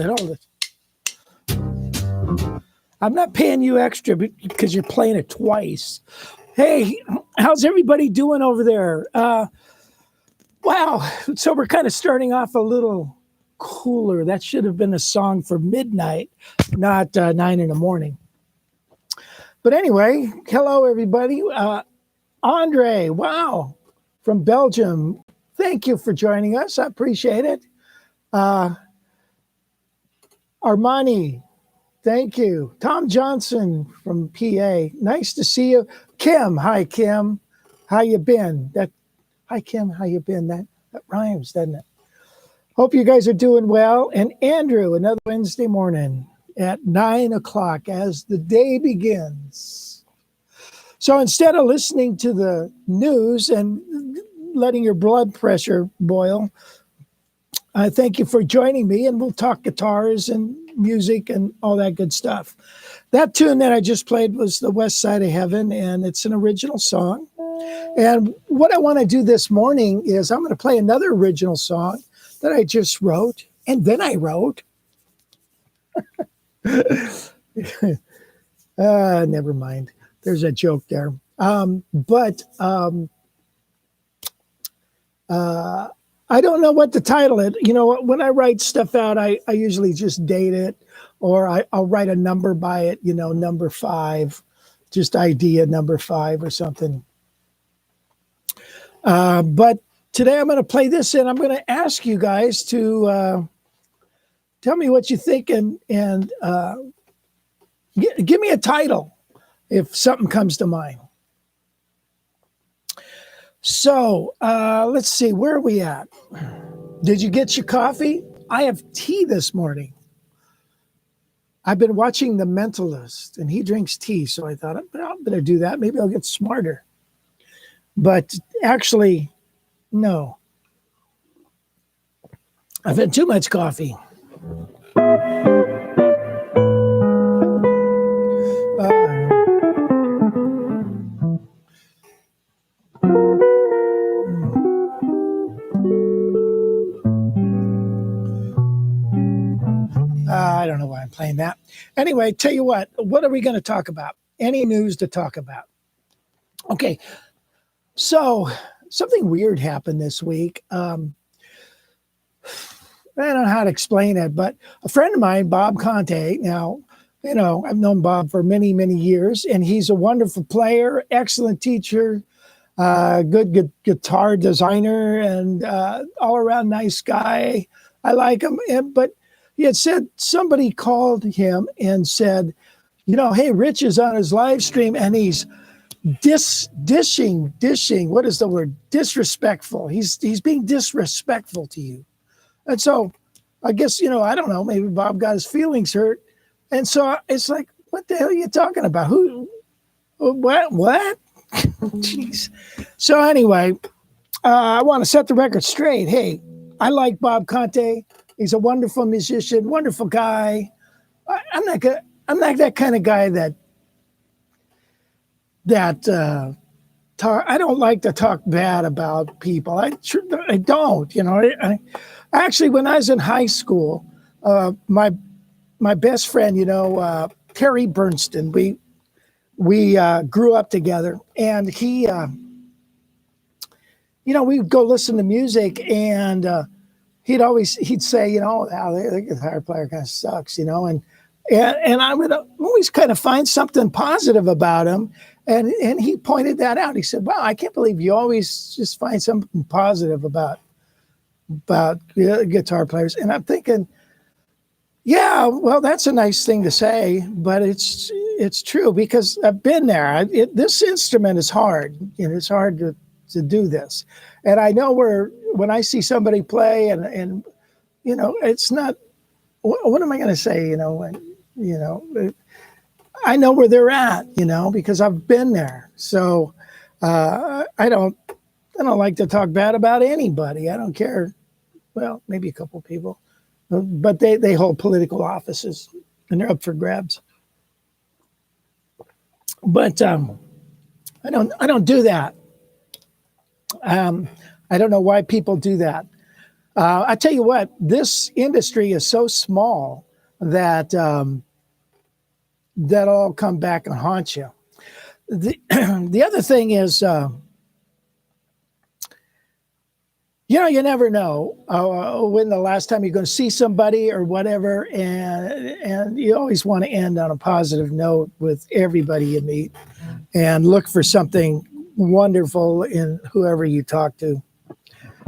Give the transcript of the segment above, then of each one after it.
Hold it. I'm not paying you extra because you're playing it twice. Hey, how's everybody doing over there? Wow. So we're kind of starting off a little cooler. That should have been a song for midnight, not 9 in the morning. But anyway, hello, everybody. Andre, wow, from Belgium. Thank you for joining us. I appreciate it. Armani, thank you. Tom Johnson from PA. Nice to see you. Kim, hi, Kim. How you been? Hi, Kim, how you been? That rhymes, doesn't it? Hope you guys are doing well. And Andrew, another Wednesday morning at 9 o'clock as the day begins. So instead of listening to the news and letting your blood pressure boil, I thank you for joining me, and we'll talk guitars and music and all that good stuff. That tune that I just played was The West Side of Heaven, and it's an original song. And what I want to do this morning is I'm going to play another original song that I just wrote, and then I wrote. Never mind. There's a joke there. I don't know what to title it. You know, when I write stuff out, I usually just date it, or I'll write a number by it, you know, number 5, just idea number 5 or something. But today I'm going to play this, and I'm going to ask you guys to tell me what you think and give me a title if something comes to mind. So let's see, where are we at? Did you get your coffee? I have tea this morning. I've been watching The Mentalist, and he drinks tea, so I thought, I'm going to do that. Maybe I'll get smarter. But actually, no. I've had too much coffee. I don't know why I'm playing that. Anyway, tell you what are we going to talk about? Any news to talk about? Okay, so something weird happened this week. I don't know how to explain it, but a friend of mine, Bob Conte, now, you know, I've known Bob for many, many years, and he's a wonderful player, excellent teacher, good guitar designer, and all around nice guy. I like him. But he had said somebody called him and said, hey, Rich is on his live stream and he's dishing. What is the word? Disrespectful. He's being disrespectful to you. And so I guess, I don't know, maybe Bob got his feelings hurt. And so it's like, what the hell are you talking about? Who, what? Jeez. So anyway, I want to set the record straight. Hey, I like Bob Conte. He's a wonderful musician, wonderful guy. I'm not that kind of guy that I don't like to talk bad about people. I don't. I actually, when I was in high school, my best friend, Terry Bernstein, we grew up together, and he, we'd go listen to music, and he'd say, the guitar player kind of sucks, and I would always kind of find something positive about him. And he pointed that out. He said, wow, I can't believe you always just find something positive about guitar players. And I'm thinking, yeah, well, that's a nice thing to say, but it's true because I've been there. This instrument is hard. It's hard to do this. And I know when I see somebody play and it's not, what am I going to say? I know where they're at, because I've been there. So I don't like to talk bad about anybody. I don't care. Well, maybe a couple people, but they hold political offices and they're up for grabs. But I don't do that. I don't know why people do that. I tell you what, this industry is so small that that'll all come back and haunt you. The other thing is, you never know when the last time you're going to see somebody or whatever, and you always want to end on a positive note with everybody you meet and look for something wonderful in whoever you talk to.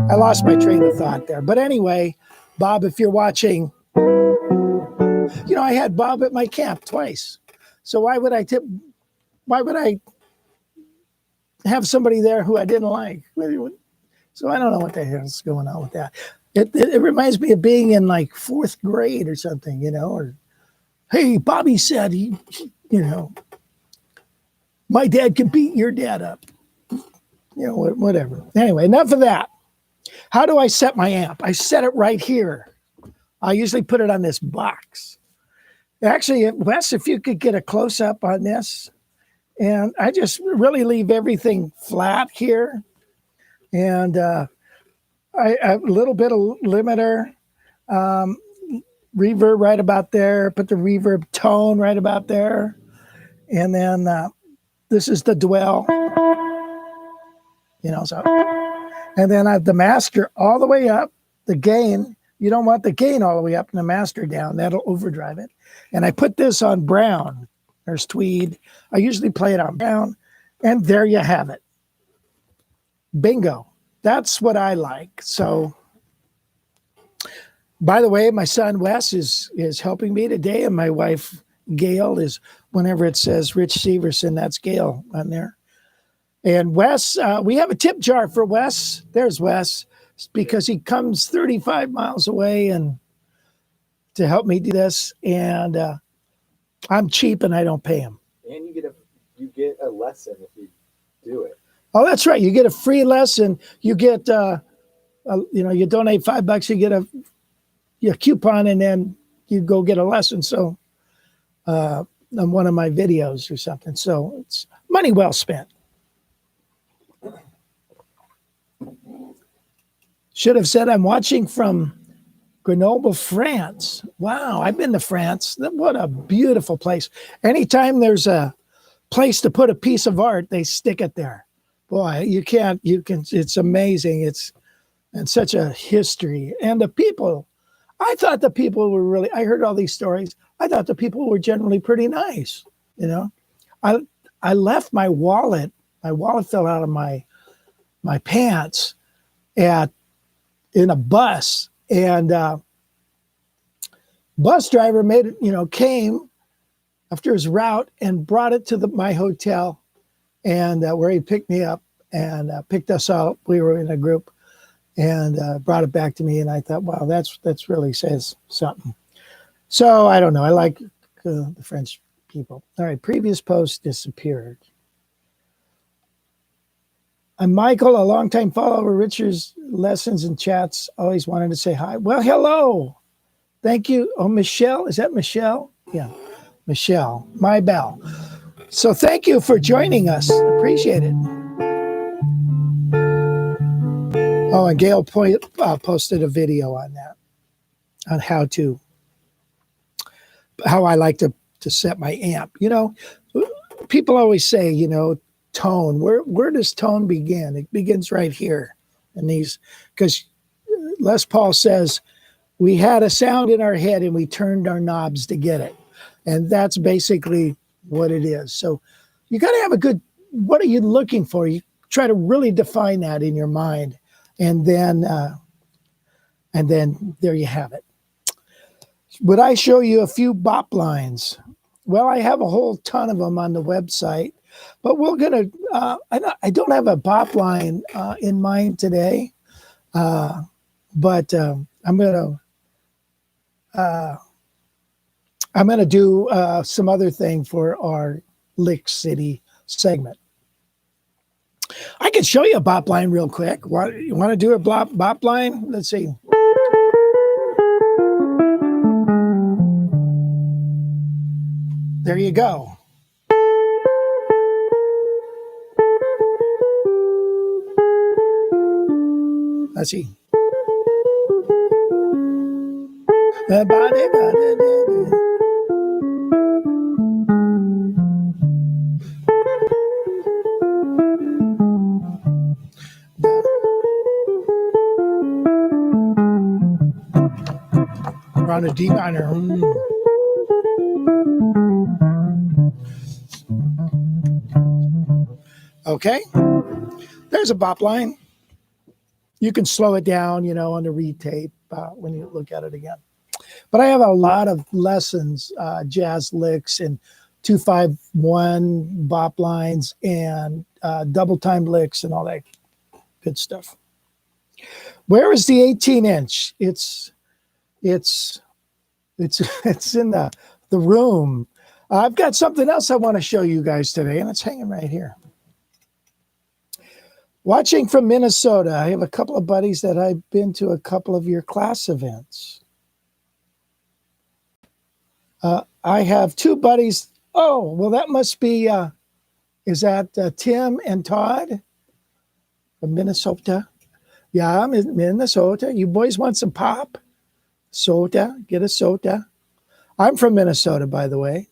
I lost my train of thought there. But anyway, Bob, if you're watching, I had Bob at my camp twice. So why would I have somebody there who I didn't like? So I don't know what the hell's going on with that. It reminds me of being in like fourth grade or something, or, hey, Bobby said he my dad could beat your dad up. Whatever. Anyway, enough of that. How do I set my amp? I set it right here. I usually put it on this box. Actually, Wes, if you could get a close-up on this. And I just really leave everything flat here. And a little bit of limiter, reverb right about there. Put the reverb tone right about there. And then this is the dwell. And then I have the master all the way up, the gain. You don't want the gain all the way up and the master down. That'll overdrive it. And I put this on brown. There's tweed. I usually play it on brown. And there you have it. Bingo. That's what I like. So, by the way, my son Wes is helping me today. And my wife Gail is, whenever it says Rich Severson, that's Gail on there. And Wes, we have a tip jar for Wes. There's Wes, because he comes 35 miles away and to help me do this. And I'm cheap and I don't pay him. And you get a lesson if you do it. Oh, that's right. You get a free lesson. You get, you donate $5, you get a coupon, and then you go get a lesson. So on one of my videos or something. So it's money well spent. Should have said I'm watching from Grenoble, France. Wow, I've been to France. What a beautiful place. Anytime there's a place to put a piece of art, they stick it there. Boy, it's amazing. It's such a history. And the people, I thought the people were I heard all these stories. I thought the people were generally pretty nice. I left my wallet. My wallet fell out of my pants in a bus, And bus driver made it, came after his route and brought it to my hotel, and where he picked me up and picked us up. We were in a group, and brought it back to me. And I thought, wow, that's really says something. So I don't know. I like the French people. All right, previous post disappeared. I'm Michael, a longtime follower of Richard's lessons and chats. Always wanted to say hi. Well, hello. Thank you. Oh, Michelle. Is that Michelle? Yeah, Michelle. My bell. So thank you for joining us. Appreciate it. Oh, and Gail posted a video on that, on how I like to set my amp. People always say, tone. Where does tone begin? It begins right here in these, because Les Paul says we had a sound in our head and we turned our knobs to get it. And that's basically what it is. So you got to have a good, what are you looking for? You try to really define that in your mind. And then there you have it. Would I show you a few bop lines? Well, I have a whole ton of them on the website, but we're going to, I don't have a bop line in mind today, but I'm going to do some other thing for our Lick City segment. I can show you a bop line real quick. You want to do a bop line? Let's see. There you go. Let's see. We're on a D minor. Okay, there's a bop line. You can slow it down, on the retape when you look at it again. But I have a lot of lessons, jazz licks and 2-5-1 bop lines and double time licks and all that good stuff. Where is the 18-inch? It's in the room. I've got something else I want to show you guys today, and it's hanging right here. Watching from Minnesota, I have a couple of buddies that I've been to a couple of your class events. I have two buddies. Oh, well, that must be, is that Tim and Todd from Minnesota? Yeah, I'm in Minnesota. You boys want some pop? Soda, get a soda. I'm from Minnesota, by the way.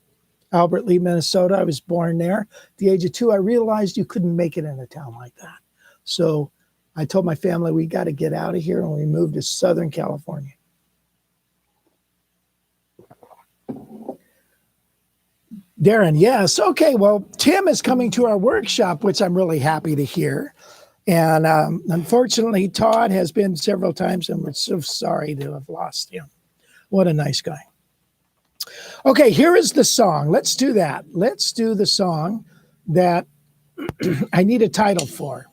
Albert Lee, Minnesota. I was born there. At the age of 2, I realized you couldn't make it in a town like that. So I told my family, we got to get out of here, and we moved to Southern California. Darren, yes. Okay, well, Tim is coming to our workshop, which I'm really happy to hear. And unfortunately, Todd has been several times, and we're so sorry to have lost him. What a nice guy. Okay, here is the song. Let's do that. Let's do the song that I need a title for.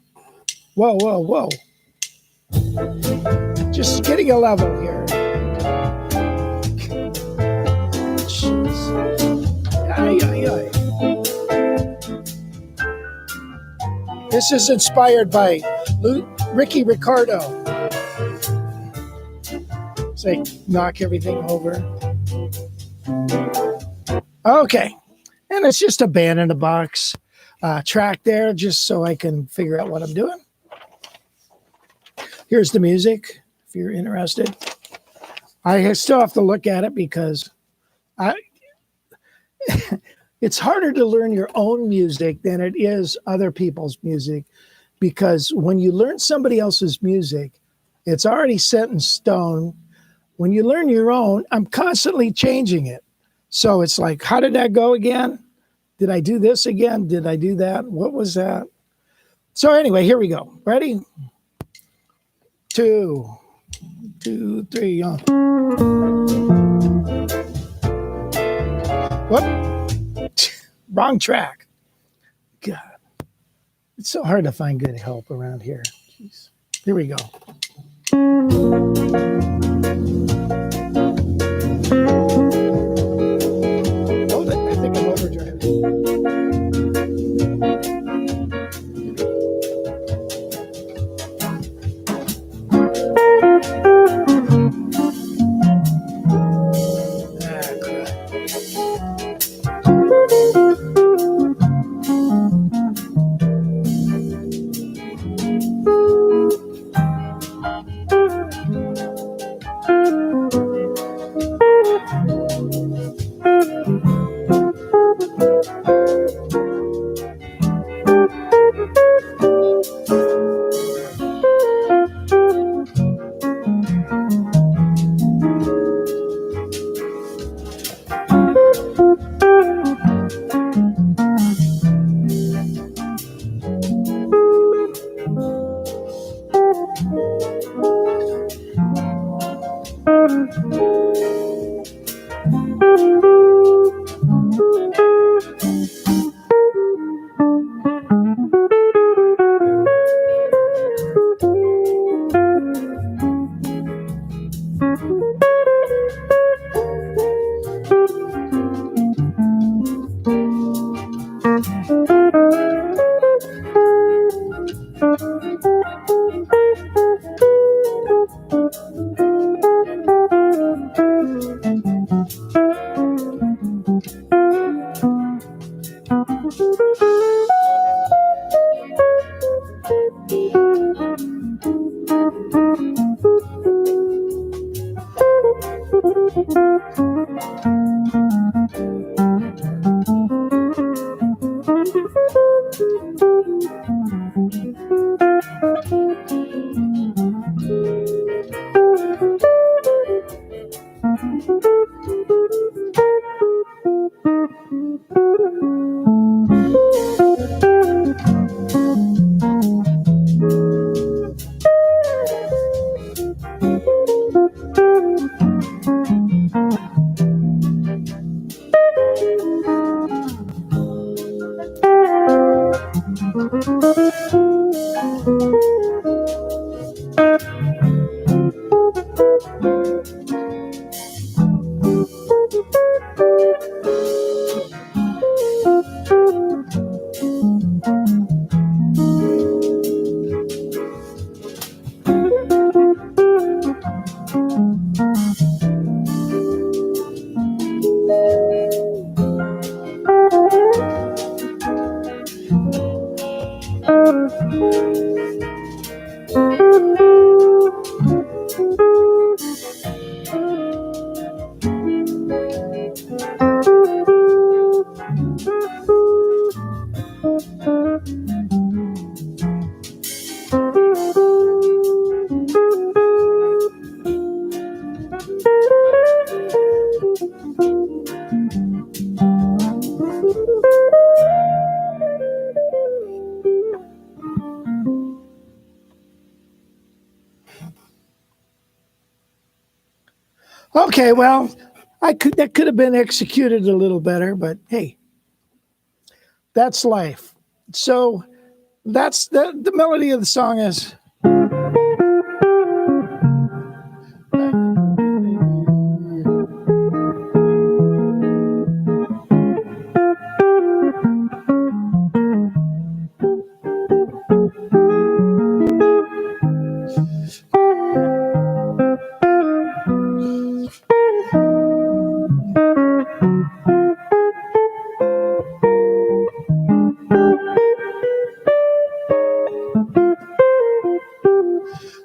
Whoa, whoa, whoa. Just getting a level here. Ay, ay, ay. This is inspired by Ricky Ricardo. Say, knock everything over. Okay. And it's just a band in a box track there, just so I can figure out what I'm doing. Here's the music, if you're interested. I still have to look at it because it's harder to learn your own music than it is other people's music, because when you learn somebody else's music, it's already set in stone. When you learn your own, I'm constantly changing it. So it's like, how did that go again? Did I do this again? Did I do that? What was that? So anyway, here we go. Ready? 2, 2, 3. Whoop. Wrong track. God. It's so hard to find good help around here. Jeez. Here we go. Hold it. I think I'm overdriving. Okay, well, that could have been executed a little better, but hey, that's life. So that's the melody of the song is.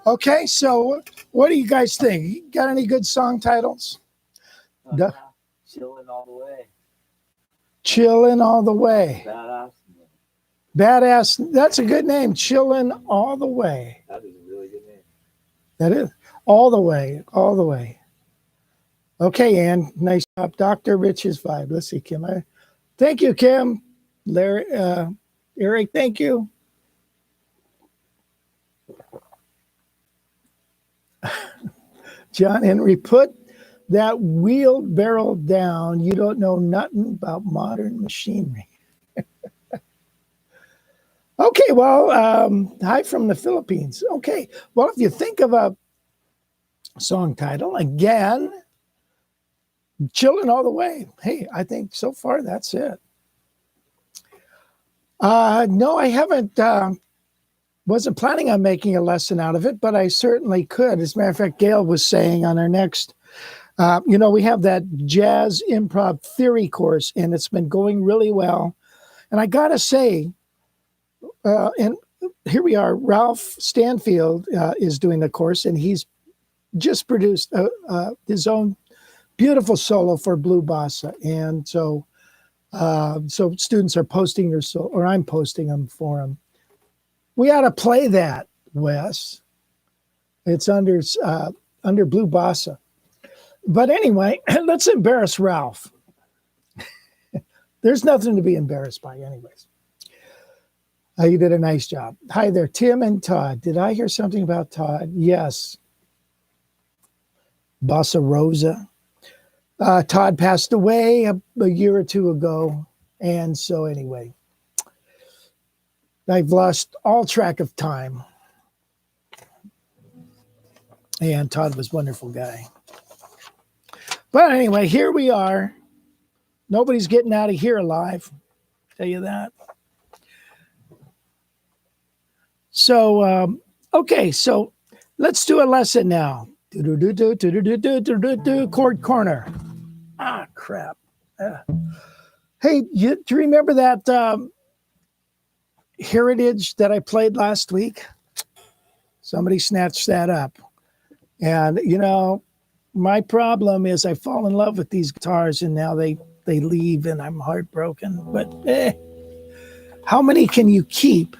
Okay, so what do you guys think? Got any good song titles? Yeah. Chilling all the way. Chillin' all the way. Badass. Badass. That's a good name. Chillin' all the way. That is a really good name. That is all the way. All the way. Okay, Ann. Nice job. Dr. Rich's vibe. Let's see, Kim. Thank you, Kim. Larry, Eric, thank you. John Henry, put that wheelbarrow down. You don't know nothing about modern machinery. Okay, well, hi from the Philippines. Okay, well, if you think of a song title, again, chilling all the way. Hey, I think so far that's it. No, I haven't. Wasn't planning on making a lesson out of it, but I certainly could. As a matter of fact, Gail was saying on our next, we have that jazz improv theory course, and it's been going really well. And I got to say, and here we are, Ralph Stanfield is doing the course, and he's just produced his own beautiful solo for Blue Bossa. And so students are posting their solo, or I'm posting them for them. We ought to play that, Wes. It's under Blue Bossa. But anyway, let's embarrass Ralph. There's nothing to be embarrassed by anyways. You did a nice job. Hi there, Tim and Todd. Did I hear something about Todd? Yes. Bossa Rosa. Todd passed away a year or two ago. And so anyway, I've lost all track of time. And Todd was a wonderful guy. But anyway, here we are. Nobody's getting out of here alive. Tell you that. So, okay, so let's do a lesson now. Chord corner. Ah, crap. Hey, do you remember that Heritage that I played last week? Somebody snatched that up. And, my problem is I fall in love with these guitars and now they leave and I'm heartbroken. But how many can you keep?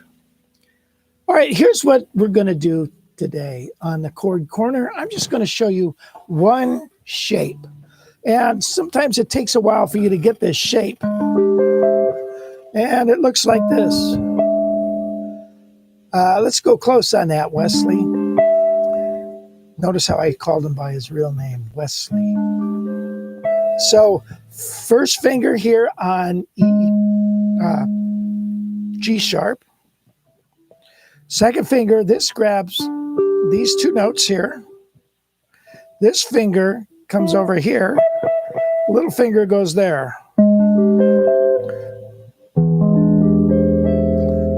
All right, here's what we're going to do today on the chord corner. I'm just going to show you one shape. And sometimes it takes a while for you to get this shape. And it looks like this. Let's go close on that, Wesley. Notice how I called him by his real name, Wesley. So first finger here on G sharp. Second finger, this grabs these two notes here. This finger comes over here. Little finger goes there.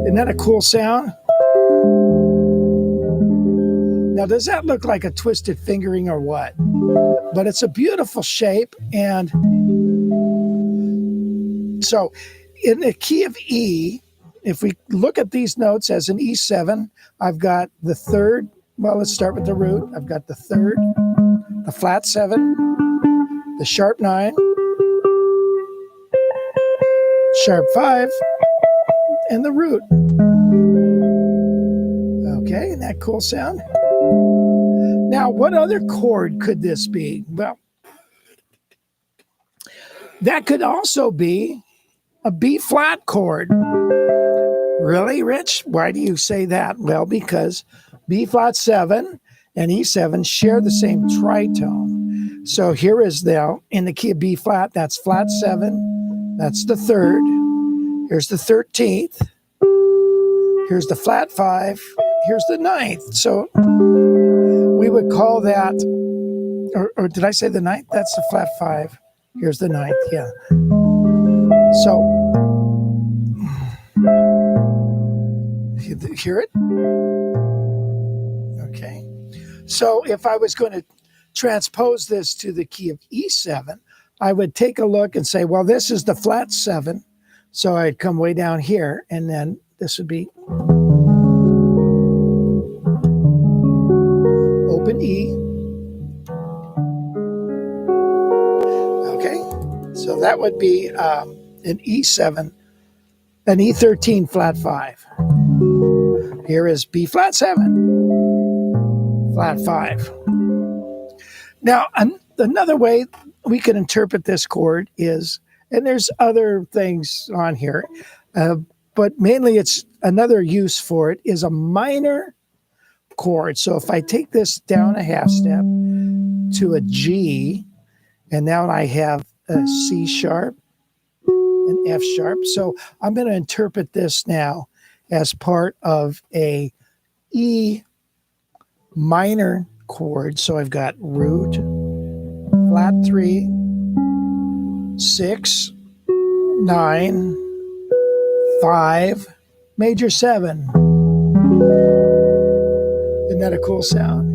Isn't that a cool sound? Now, does that look like a twisted fingering or what? But it's a beautiful shape. And so in the key of E, if we look at these notes as an E7, I've got the third. Well, let's start with the root. I've got the third, the flat 7, the sharp 9, sharp 5, and the root. Okay, isn't that cool sound? Now, what other chord could this be? Well, that could also be a B flat chord. Really, Rich? Why do you say that? Well, because B flat 7 and E7 share the same tritone. So here is now in the key of B flat, that's flat 7, that's the 3rd. Here's the 13th. Here's the flat 5. Here's the 9th. So we would call that, or did I say the 9th? That's the flat 5. Here's the 9th, yeah. So, you hear it? Okay. So if I was going to transpose this to the key of E7, I would take a look and say, well, this is the flat 7. So I'd come way down here, and then this would be open E. Okay, so that would be an E7, an E13 flat 5. Here is B flat 7, flat 5. Now, another way we can interpret this chord is, and there's other things on here, but mainly it's another use for it is a minor chord. So if I take this down a half step to a G, and now I have a C sharp, an F sharp. So I'm going to interpret this now as part of a E minor chord. So I've got root, flat 3, 6, 9, 5, major 7. Isn't that a cool sound?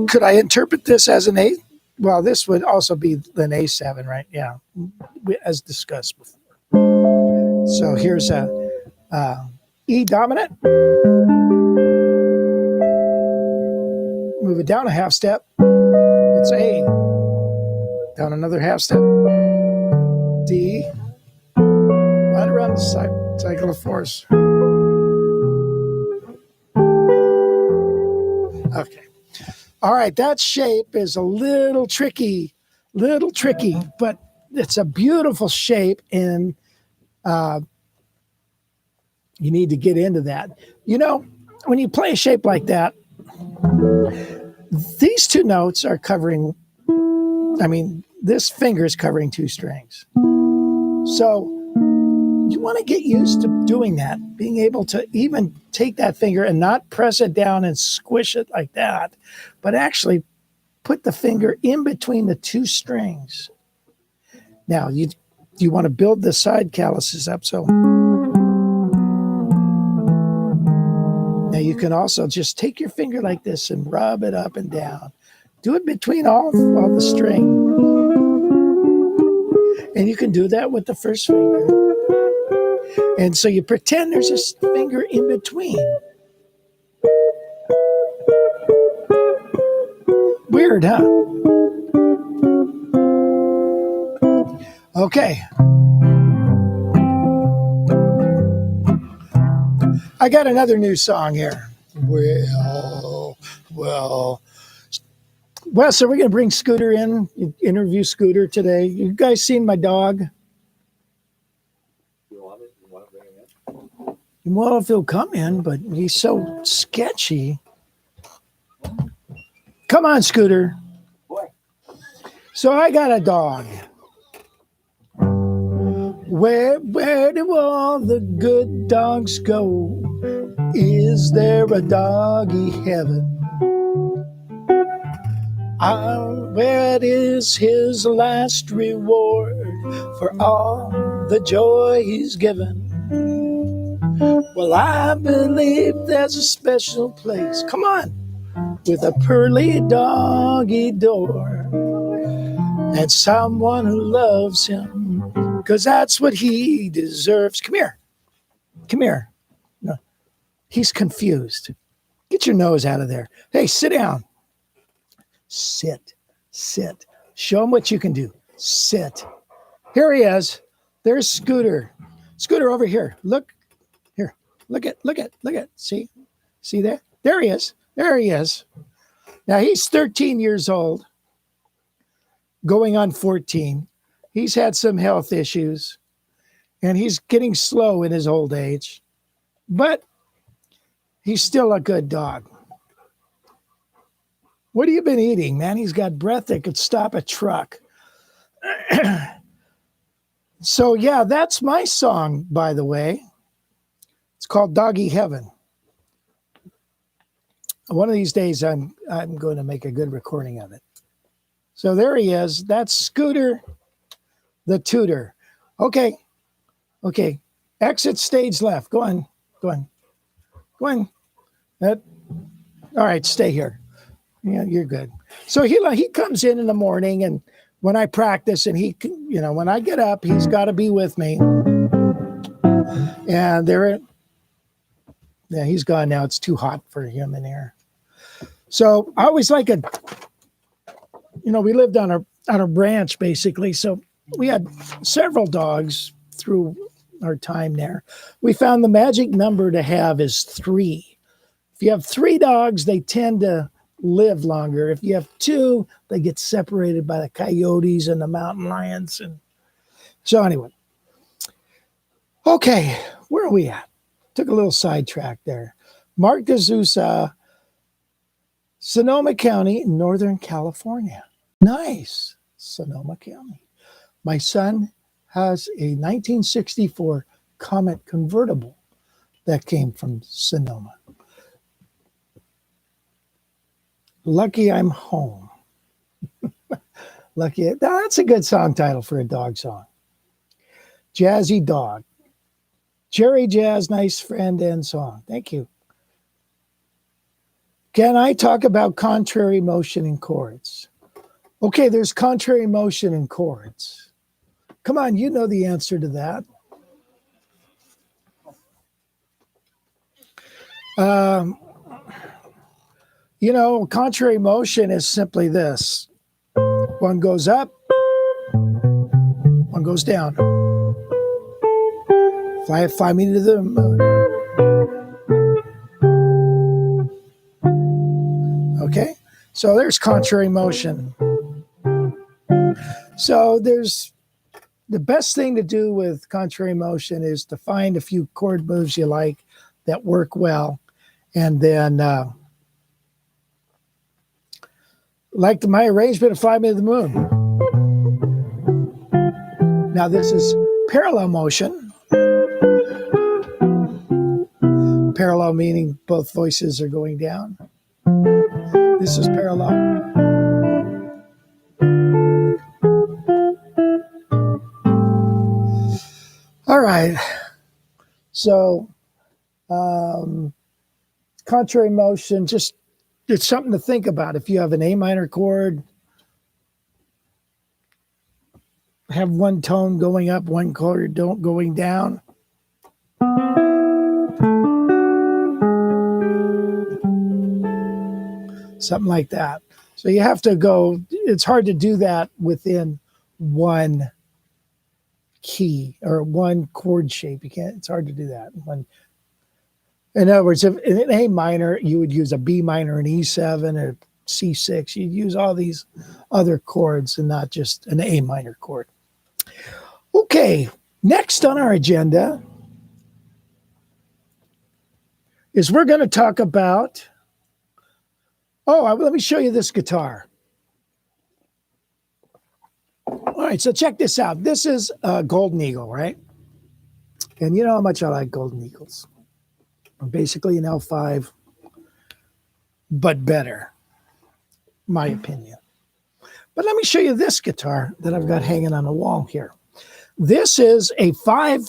Could I interpret this as an A? Well, this would also be an A7, right? Yeah, as discussed before. So here's a E dominant. Move it down a half step. It's A. Down another half step. D. Right around the cycle of fours. Okay. All right, that shape is a little tricky, but it's a beautiful shape, and you need to get into that. You know, when you play a shape like that, these two notes are covering, this finger is covering 2 strings. So you want to get used to doing that, being able to even take that finger and not press it down and squish it like that, but actually put the finger in between the 2 strings. Now, you want to build the side calluses up. So now you can also just take your finger like this and rub it up and down. Do it between all the string. And you can do that with the first finger. And so you pretend there's a finger in between. Weird, huh? Okay. I got another new song here. Well, so we're going to bring Scooter in, interview Scooter today. You guys seen my dog? You want to bring him in? Well, if he'll come in, but he's so sketchy. Come on, Scooter. Boy. So I got a dog. Where do all the good dogs go? Is there a doggy heaven? Where is his last reward for all the joy he's given? Well, I believe there's a special place, come on, with a pearly doggy door, and someone who loves him, 'cause that's what he deserves. Come here. No, he's confused. Get your nose out of there. Hey, sit down. Sit. Show him what you can do. Sit. Here he is. There's Scooter. Scooter, over here. Look. Here. Look at. See there? There he is. Now he's 13 years old, going on 14. He's had some health issues, and he's getting slow in his old age, but he's still a good dog. What have you been eating, man? He's got breath that could stop a truck. So yeah, that's my song, by the way. It's called Doggy Heaven. One of these days, I'm going to make a good recording of it. So there he is. That's Scooter the Tutor. Okay. Exit stage left. Go on. All right, stay here. Yeah, you're good. So he comes in the morning, and when I practice, and when I get up, he's got to be with me. And he's gone now. It's too hot for him in here. So I always we lived on a ranch basically. So we had several dogs through our time there. We found the magic number to have is 3. If you have 3 dogs, they tend to live longer. If you have 2, they get separated by the coyotes and the mountain lions. So anyway, okay, where are we at? Took a little sidetrack there. Mark D'Souza, Sonoma County, Northern California. Nice, Sonoma County. My son has a 1964 Comet convertible that came from Sonoma. Lucky I'm home. Lucky. That's a good song title for a dog song. Jazzy Dog. Jerry Jazz, nice friend and song. Thank you. Can I talk about contrary motion in chords? Okay, there's contrary motion in chords. Come on, you know the answer to that. Contrary motion is simply this. One goes up, one goes down. Fly me to the moon. Okay, so there's contrary motion. So there's the best thing to do with contrary motion is to find a few chord moves you like that work well, and then like my arrangement of Fly Me to the Moon. Now this is parallel motion. Parallel meaning both voices are going down. This is parallel. All right. So contrary motion, just it's something to think about. If you have an A minor chord, have one tone going up, one chord going down. Something like that. So you have to go, it's hard to do that within one key or one chord shape. You can't, it's hard to do that. In other words, if in an A minor, you would use a B minor, an E7, or C6. You'd use all these other chords and not just an A minor chord. Okay, next on our agenda is we're going to talk about, let me show you this guitar. All right, so check this out. This is a Golden Eagle, right? And you know how much I like Golden Eagles. Basically an L5, but better, my opinion. But let me show you this guitar that I've got hanging on the wall here. This is a 5.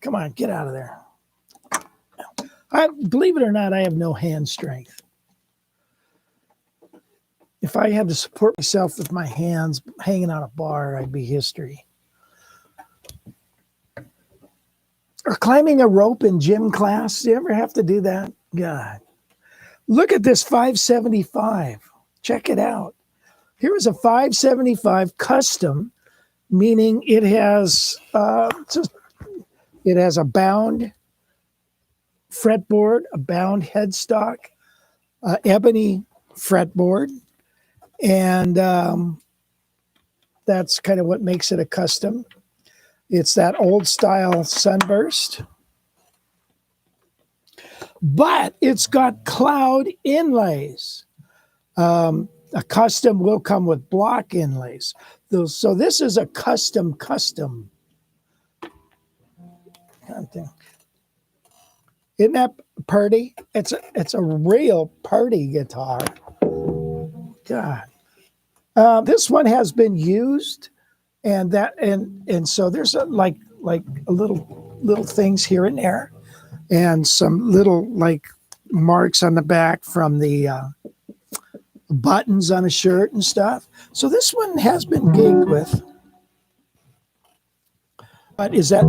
Come on, get out of there. Believe it or not, I have no hand strength. If I had to support myself with my hands hanging on a bar, I'd be history. Or climbing a rope in gym class. Do you ever have to do that? God. Look at this 575. Check it out. Here is a 575 custom, meaning it has a bound fretboard, a bound headstock, ebony fretboard, and that's kind of what makes it a custom. It's that old style sunburst, but it's got cloud inlays. A custom will come with block inlays. So this is a custom. Isn't that pretty? It's a real party guitar. God. This one has been used. And so there's like a little things here and there, and some little like marks on the back from the buttons on a shirt and stuff. So this one has been gigged with. But is that?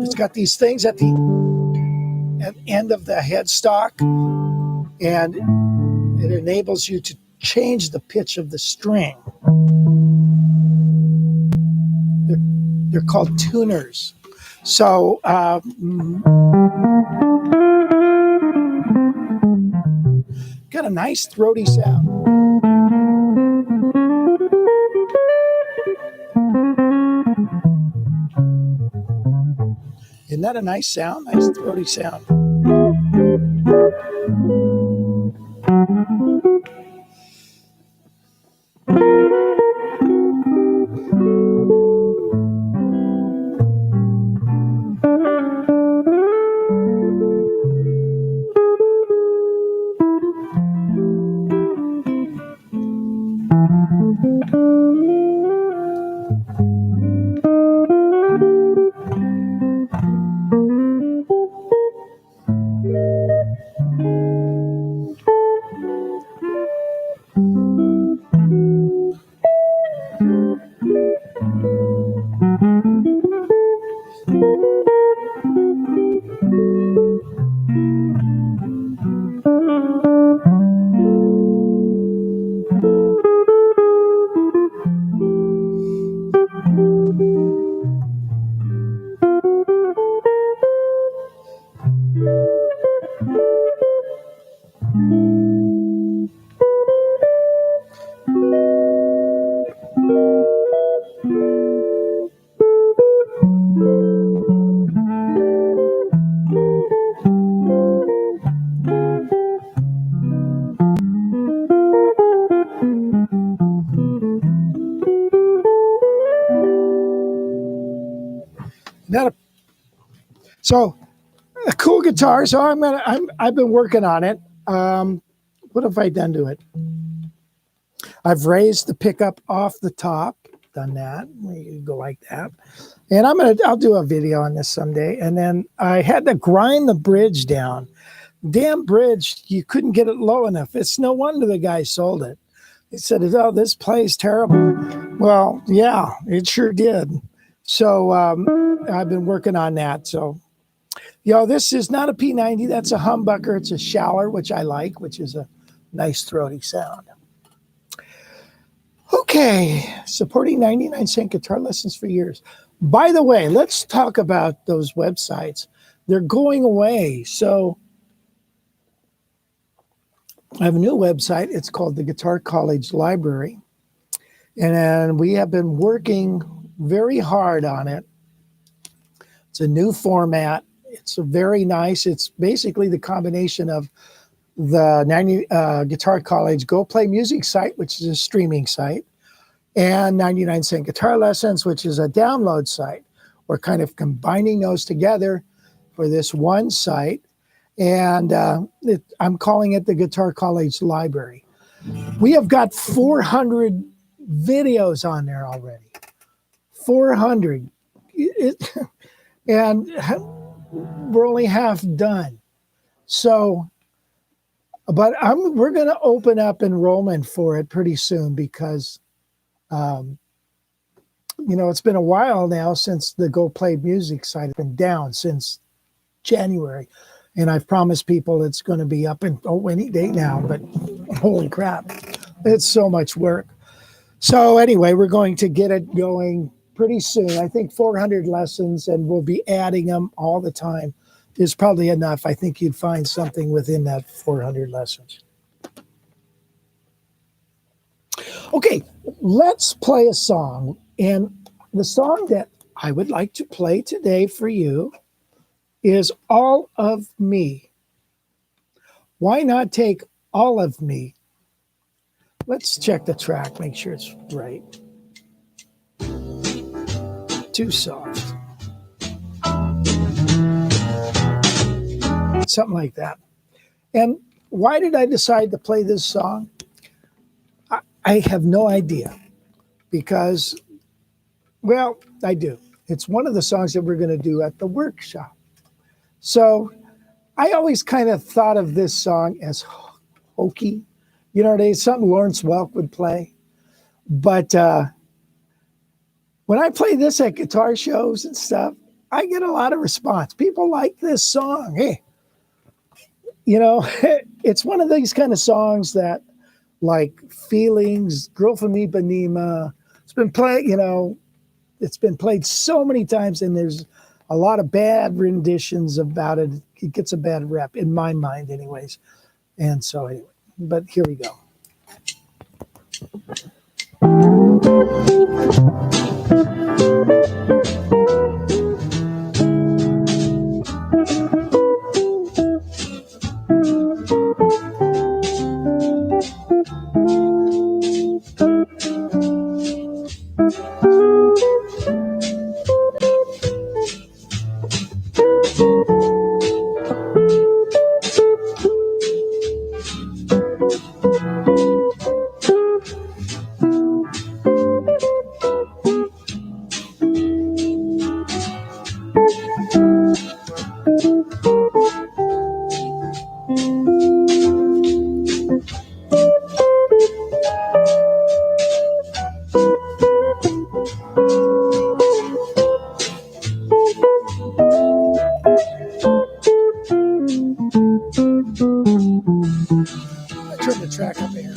It's got these things at the end of the headstock, and it enables you to change the pitch of the string. They're called tuners. So, got a nice throaty sound. Isn't that a nice sound? Nice throaty sound. That a, so a cool guitar. So I've been working on it. What have I done to it? I've raised the pickup off the top, done that. You go like that. And I'll do a video on this someday. And then I had to grind the bridge down. Damn bridge, you couldn't get it low enough. It's no wonder the guy sold it. He said, "Oh, this plays terrible." Well, yeah, it sure did. So I've been working on that. So, this is not a P90. That's a humbucker. It's a Schaller, which I like, which is a nice throaty sound. Okay, supporting 99-cent guitar lessons for years. By the way, let's talk about those websites. They're going away. So I have a new website. It's called the Guitar College Library. And we have been working very hard on it. It's a new format. It's a very nice. It's basically the combination of the Guitar College Go Play Music site, which is a streaming site, and 99-cent guitar lessons, which is a download site. We're kind of combining those together for this one site. And I'm calling it the Guitar College Library. We have got 400 videos on there already. 400. And we're only half done. So, but we're going to open up enrollment for it pretty soon because, it's been a while now since the Go Play Music site has been down since January. And I've promised people it's going to be up any day now, but holy crap, it's so much work. So anyway, we're going to get it going pretty soon. I think 400 lessons, and we'll be adding them all the time. Is probably enough. I think you'd find something within that 400 lessons. Okay, let's play a song. And the song that I would like to play today for you is All of Me. Why not take all of me? Let's check the track, make sure it's right. Too soft. Something like that. And why did I decide to play this song? I have no idea. Because, well, I do. It's one of the songs that we're going to do at the workshop. So I always kind of thought of this song as hokey. It's something Lawrence Welk would play. But when I play this at guitar shows and stuff, I get a lot of response. People like this song. Hey, it's one of these kind of songs that, like Feelings, Girl from Ipanema, it's been played, it's been played so many times, and there's a lot of bad renditions about it. It gets a bad rep in my mind, anyways. And so, anyway, but here we go. Turn the track up here.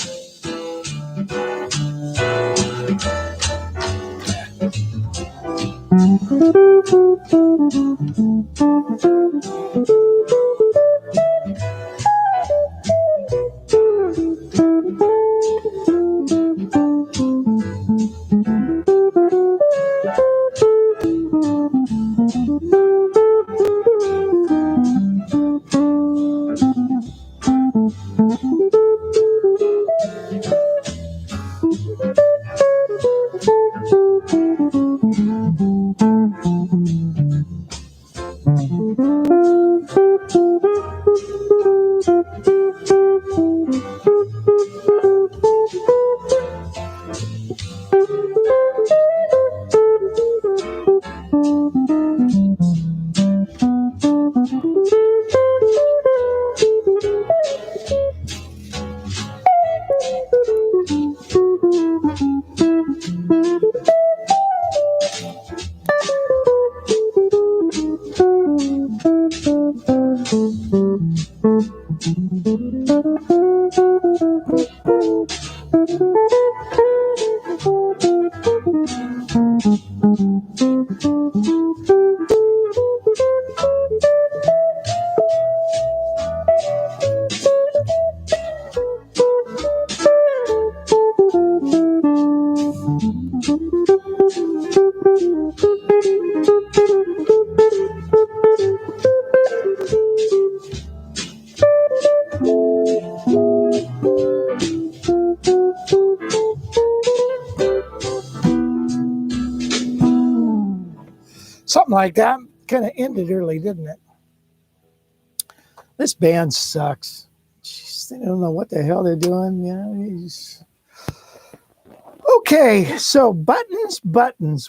Something like that. Kind of ended early, didn't it? This band sucks. Jeez, they don't know what the hell they're doing. You know, okay, so buttons.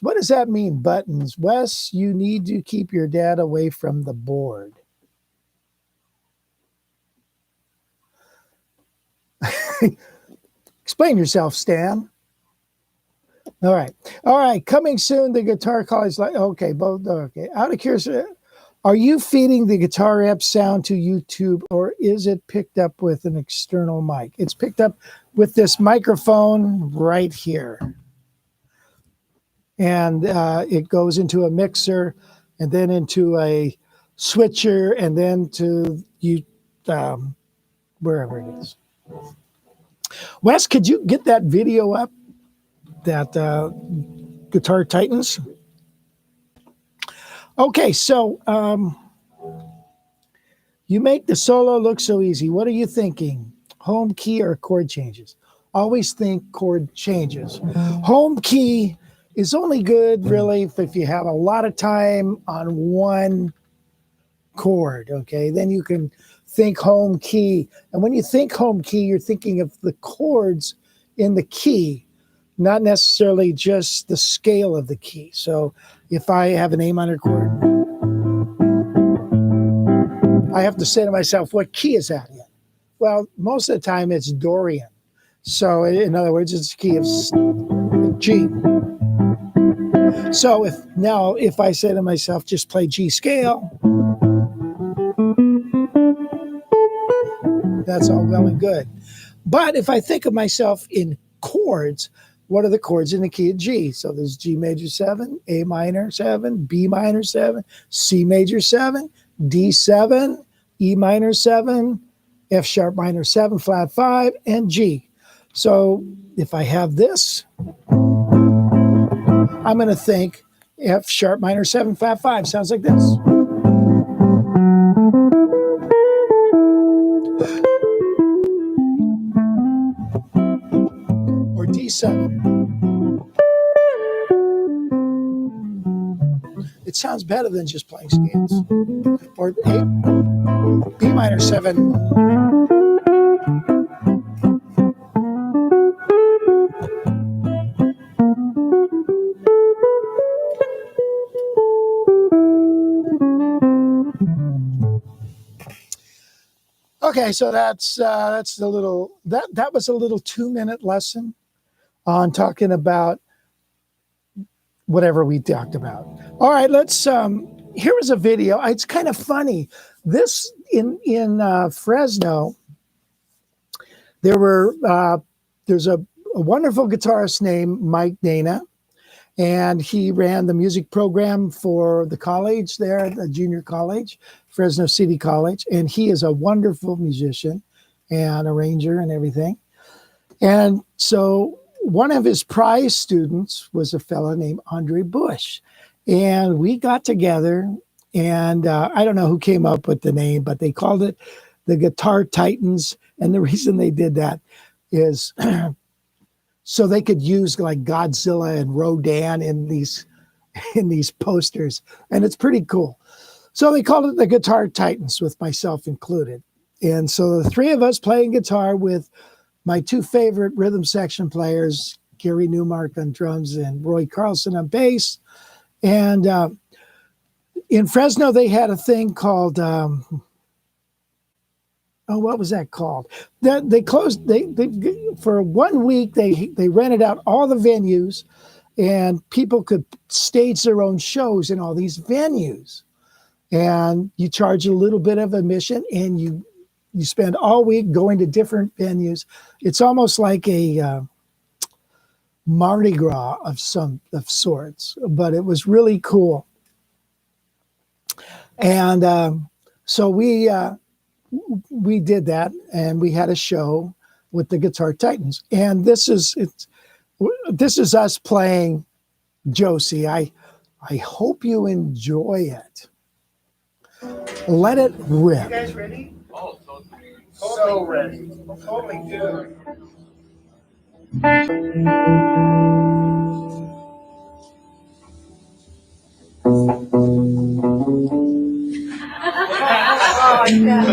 What does that mean, buttons? Wes, you need to keep your dad away from the board. Explain yourself, Stan. All right. Coming soon, the Guitar College. Okay, both. Okay. Out of curiosity, are you feeding the guitar amp sound to YouTube, or is it picked up with an external mic? It's picked up with this microphone right here, and it goes into a mixer, and then into a switcher, and then to you, wherever it is. Wes, could you get that video up? That Guitar Titans. Okay, so you make the solo look so easy. What are you thinking? Home key or chord changes? Always think chord changes. Home key is only good, really, if you have a lot of time on one chord, okay? Then you can think home key. And when you think home key, you're thinking of the chords in the key, not necessarily just the scale of the key. So if I have an A minor chord, I have to say to myself, what key is that in? Well, most of the time it's Dorian. So in other words, it's a key of G. So if I say to myself, just play G scale, that's all well and good. But if I think of myself in chords, what are the chords in the key of G? So there's G major 7, A minor 7, B minor 7, C major 7, D7, E minor 7, F sharp minor 7, flat 5, and G. So if I have this, I'm going to think F sharp minor 7, flat 5 sounds like this. Or D7. It sounds better than just playing scales. Or A, B minor 7. Okay, so that's the little that was a little 2-minute lesson on talking about whatever we talked about. All right, let's here is a video. It's kind of funny. This in Fresno, there's a wonderful guitarist named Mike Dana, and he ran the music program for the college there, the junior college, Fresno City College, and he is a wonderful musician and arranger and everything. And so one of his prize students was a fellow named Andre Bush, and we got together, and I don't know who came up with the name, but they called it the Guitar Titans. And the reason they did that is so they could use like Godzilla and Rodan in these posters, and it's pretty cool. So they called it the Guitar Titans, with myself included. And so the three of us playing guitar with my two favorite rhythm section players, Gary Newmark on drums and Roy Carlson on bass. And in Fresno, they had a thing called, what was that called? They closed, they for 1 week, they rented out all the venues, and people could stage their own shows in all these venues. And you charge a little bit of admission, and you spend all week going to different venues. It's almost like a Mardi Gras of sorts, but it was really cool. And so we did that, and we had a show with the Guitar Titans. And this is us playing Josie. I hope you enjoy it. Let it rip. You guys ready? Oh, so ready. Totally good. Oh, yeah.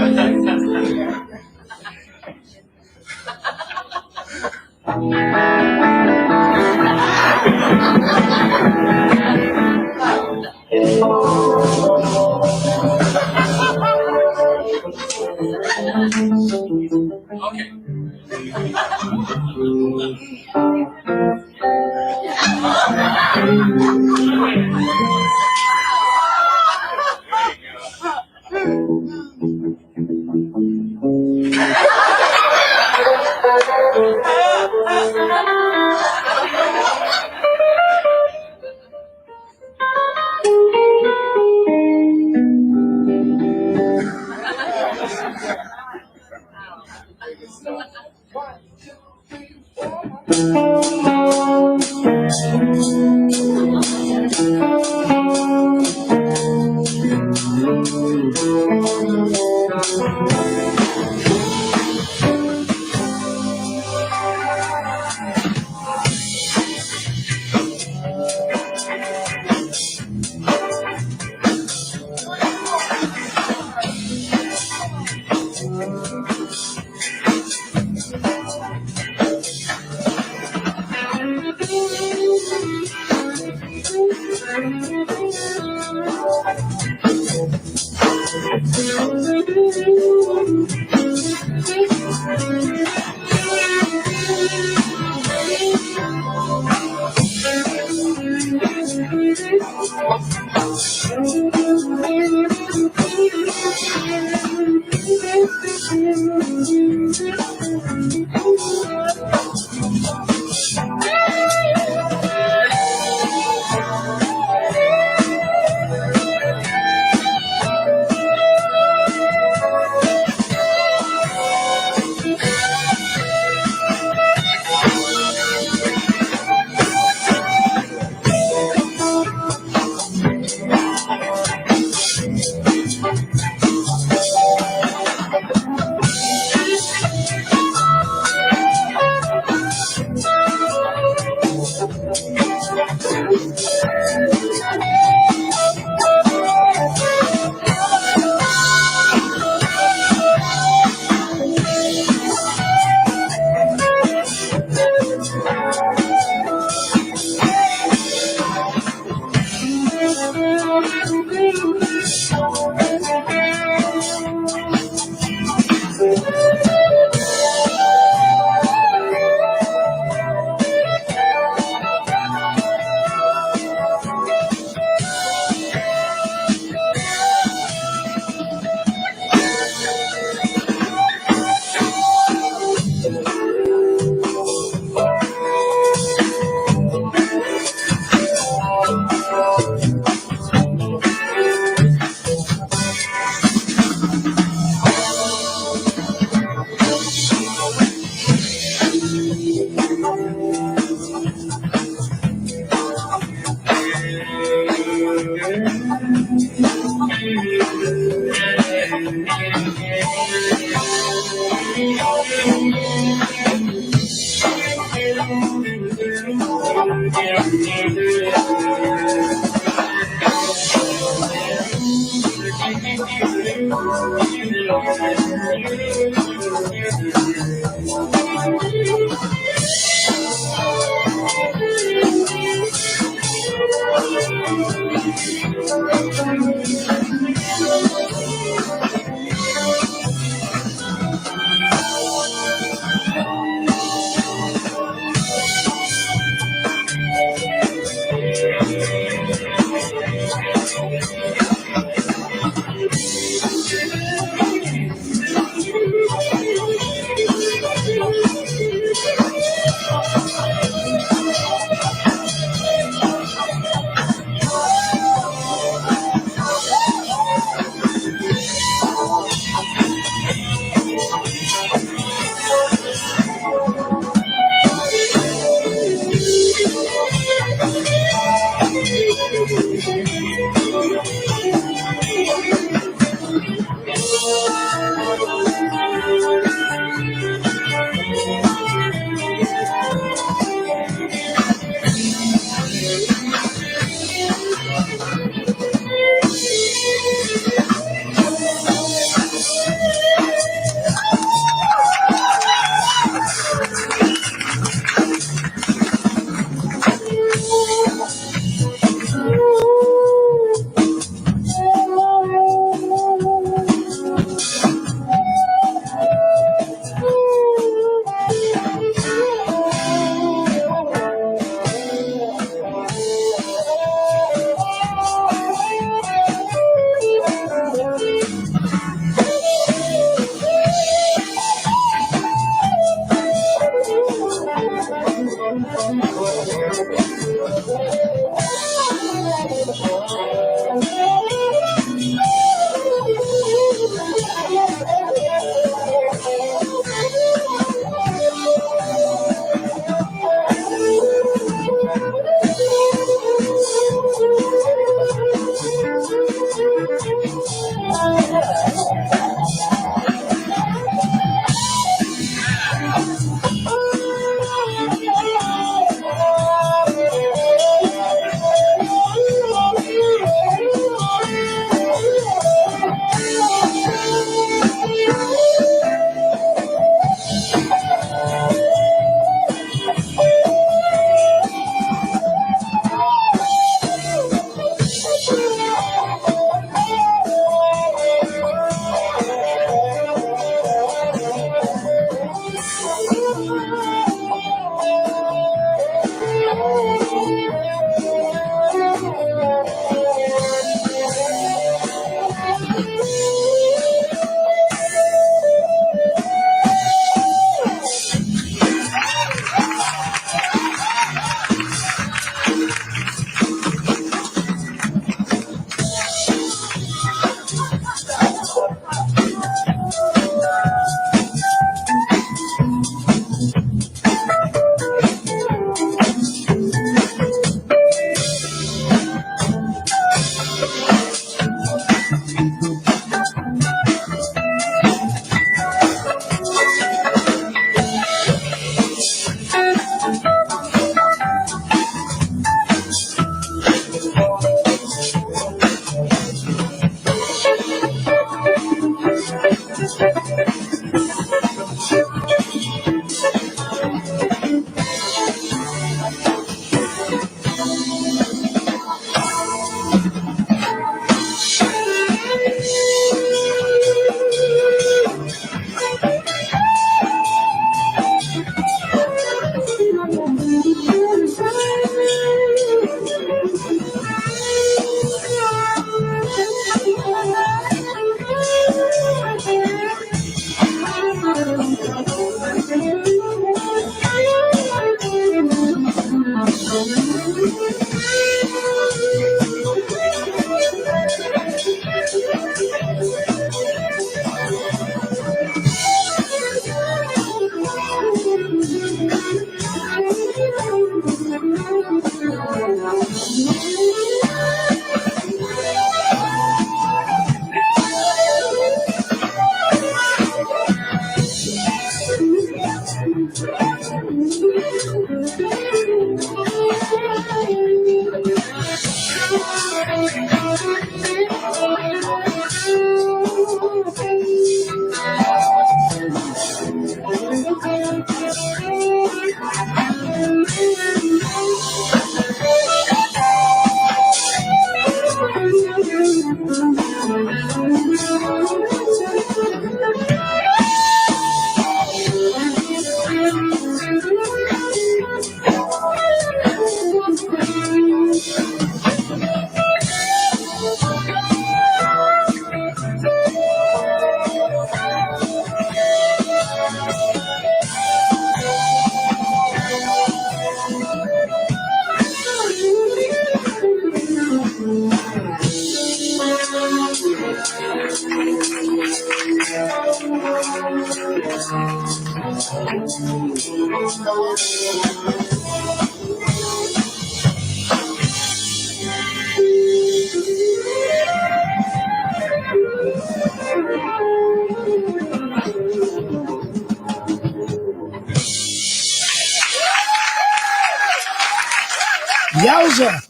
Yowza.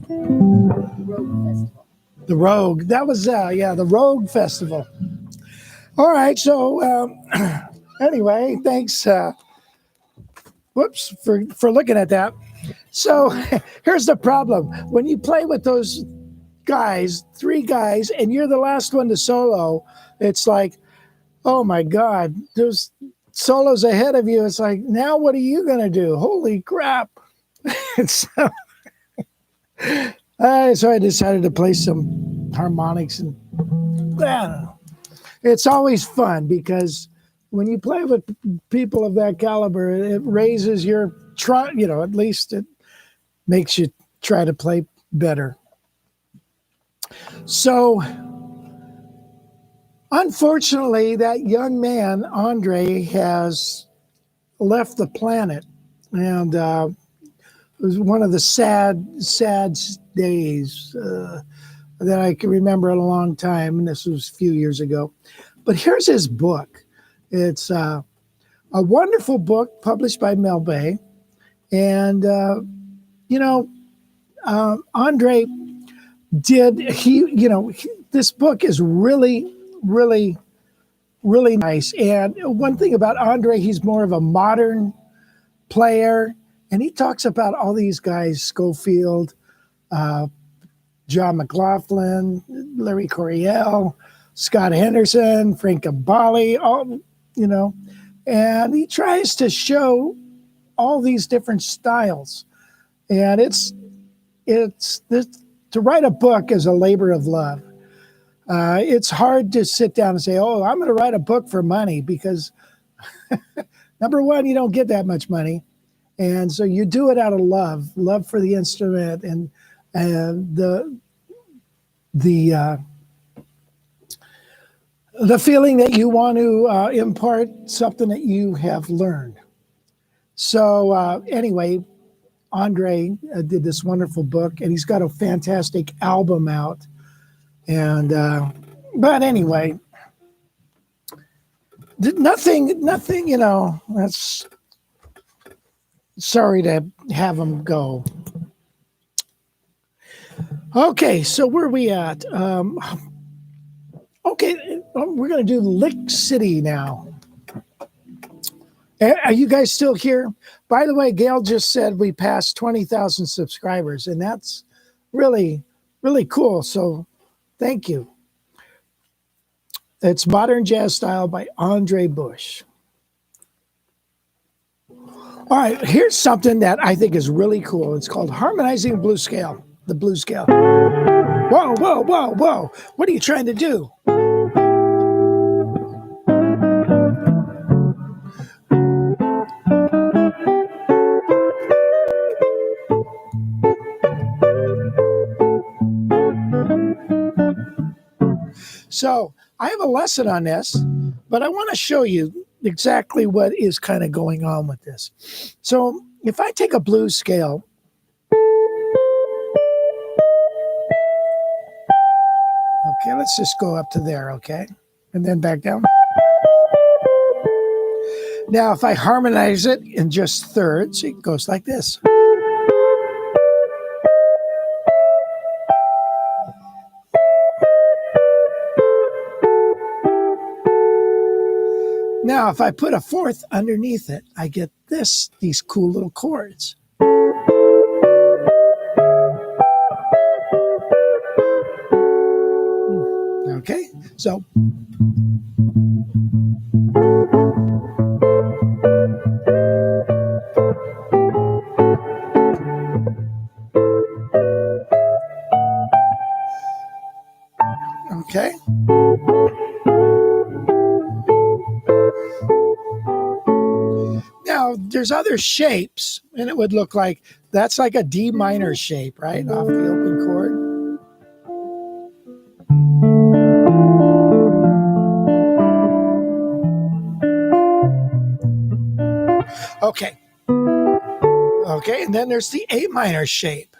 Road Festival. The Rogue. That was, the Rogue Festival. All right. So, anyway, thanks. Whoops for looking at that. So here's the problem. When you play with those guys, 3 guys, and you're the last one to solo, it's like, oh my God, there's solos ahead of you. It's like, now what are you going to do? Holy crap. So I decided to play some harmonics, and I don't know. It's always fun because when you play with people of that caliber, it raises your at least it makes you try to play better. So unfortunately, that young man, Andre, has left the planet, and it was one of the sad days that I can remember in a long time, and this was a few years ago. But here's his book. It's a wonderful book published by Mel Bay, and Andre this book is really, really, really nice. And one thing about Andre, he's more of a modern player, and he talks about all these guys: Schofield, John McLaughlin, Larry Coryell, Scott Henderson, Frank Gambale, and he tries to show all these different styles. And to write a book is a labor of love. It's hard to sit down and say, oh, I'm going to write a book for money, because number one, you don't get that much money. And so you do it out of love for the instrument, and the feeling that you want to impart something that you have learned. So anyway, Andre did this wonderful book, and he's got a fantastic album out. And but anyway, nothing. That's sorry to have him go. Okay, so where are we at? Okay, we're going to do Lick City now. Are you guys still here? By the way, Gail just said we passed 20,000 subscribers, and that's really, really cool. So thank you. It's Modern Jazz Style by Andre Bush. All right, here's something that I think is really cool. It's called Harmonizing the Blues Scale. The Blues Scale. Whoa, whoa, whoa, whoa. What are you trying to do? So I have a lesson on this, but I want to show you exactly what is kind of going on with this. So if I take a blues scale, okay, let's just go up to there, okay? And then back down. Now, if I harmonize it in just thirds, it goes like this. Now, if I put a fourth underneath it, I get these cool little chords. Okay, so okay. Now, there's other shapes, and it would look like that's like a D minor shape, right, off the open chord. Okay. Okay, and then there's the A minor shape.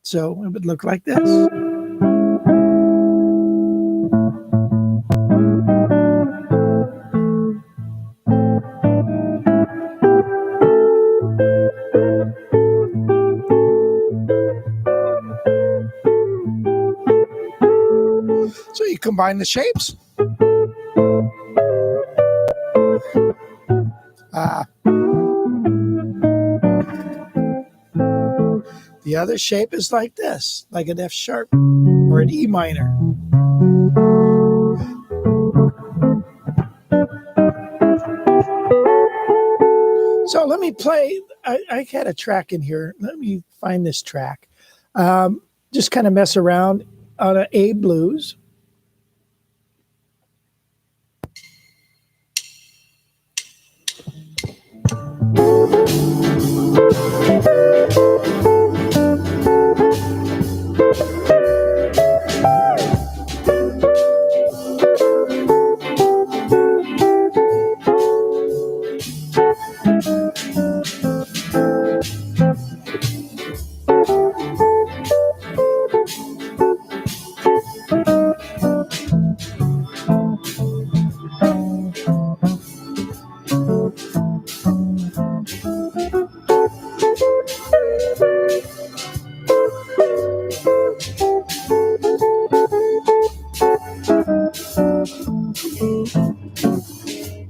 So it would look like this. So you combine the shapes. The other shape is like this, like an F sharp or an E minor. So let me play. I had a track in here. Let me find this track. Just kind of mess around on an A blues.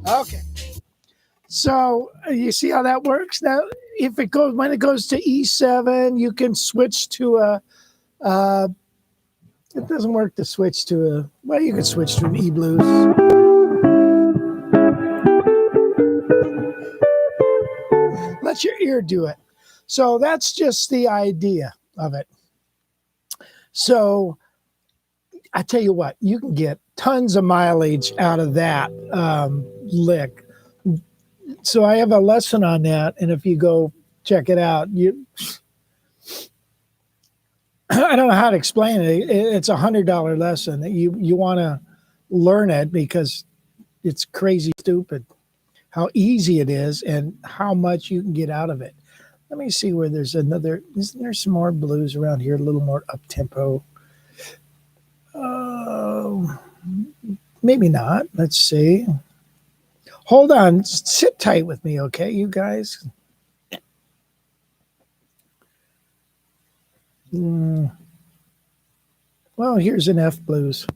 Okay. So you see how that works? Now, if it goes when it goes to E7, you can switch to a. It doesn't work to switch to a. Well, you can switch to an E blues. Let your ear do it. So that's just the idea of it. So I tell you what, you can get tons of mileage out of that lick. So I have a lesson on that, and if you go check it out, I don't know how to explain it. It's $100 lesson. You want to learn it because it's crazy stupid how easy it is and how much you can get out of it. Let me see where there's another. Isn't there some more blues around here? A little more up tempo. Maybe not. Let's see. Hold on. Sit tight with me, okay, you guys? Well, here's an F blues.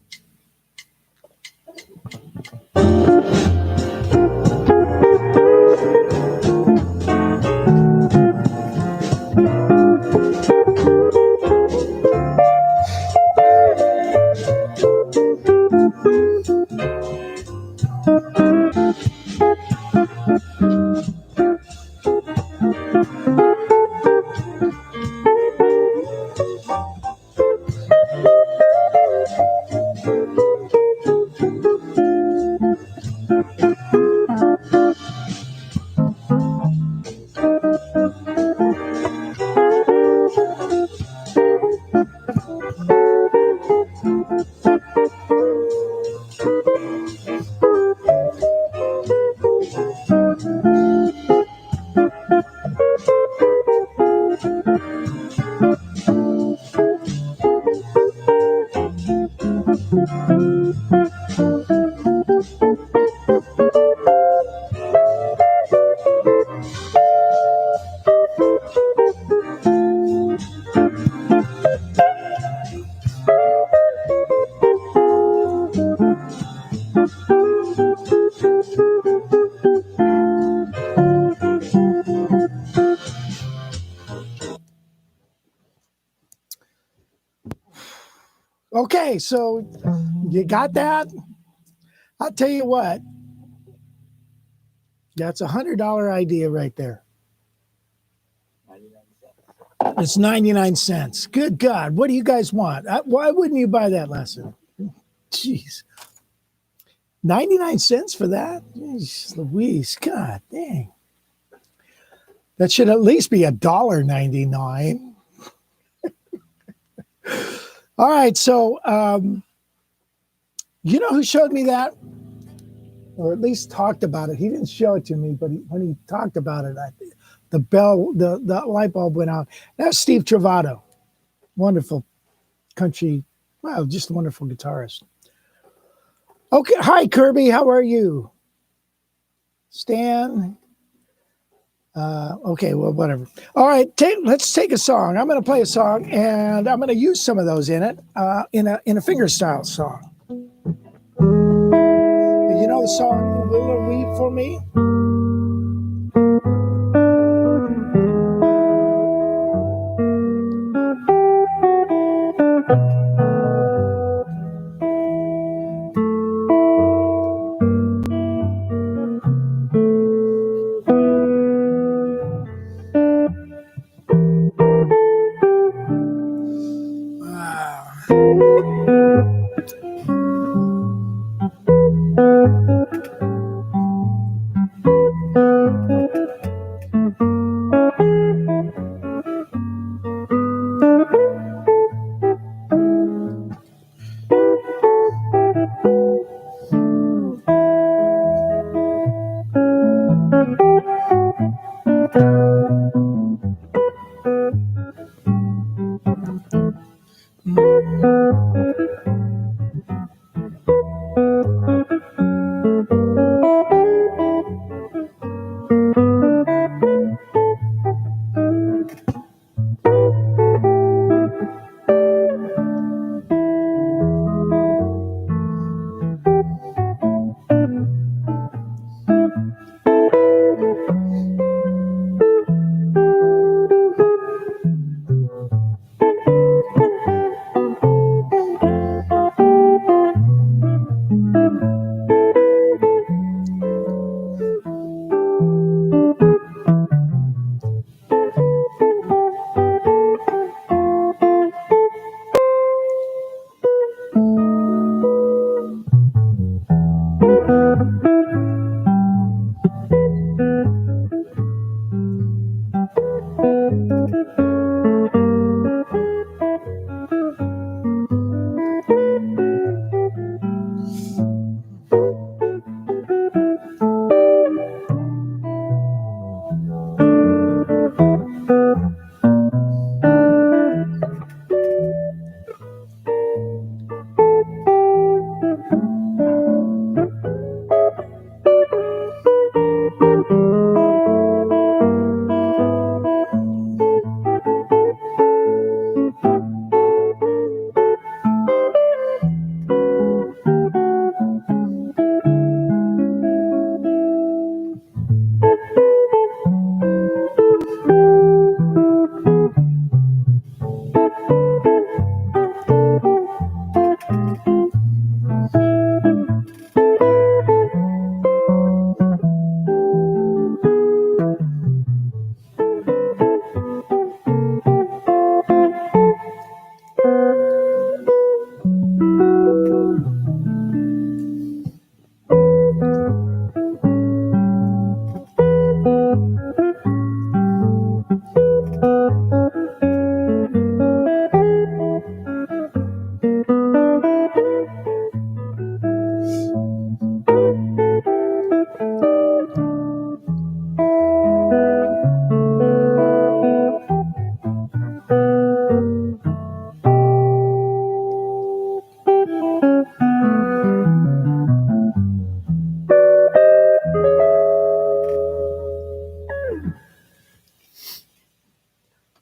Okay, so you got that? I'll tell you what. That's $100 idea right there. 99 cents. It's 99 cents. Good God. What do you guys want? Why wouldn't you buy that lesson? Jeez. 99 cents for that? Jeez, Louise. God dang. That should at least be $1.99. All right. So, you know who showed me that? Or at least talked about it. He didn't show it to me, but when he talked about it, the light bulb went out. That's Steve Trovato. Wonderful country, well, just a wonderful guitarist. Okay, hi Kirby, how are you? Stan. Okay, well, whatever. All right, let's take a song. I'm going to play a song, and I'm going to use some of those in it, in a fingerstyle song. You know the song "Will It Weep for Me"?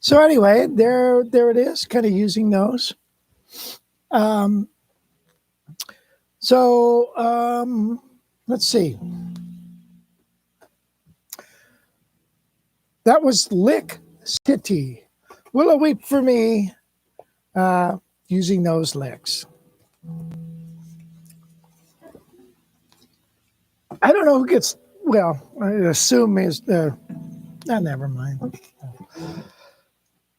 So anyway, there it is, kind of using those. Um, let's see. That was Lick City. Will It Weep for Me, using those licks. I don't know who gets, well, I assume is, never mind.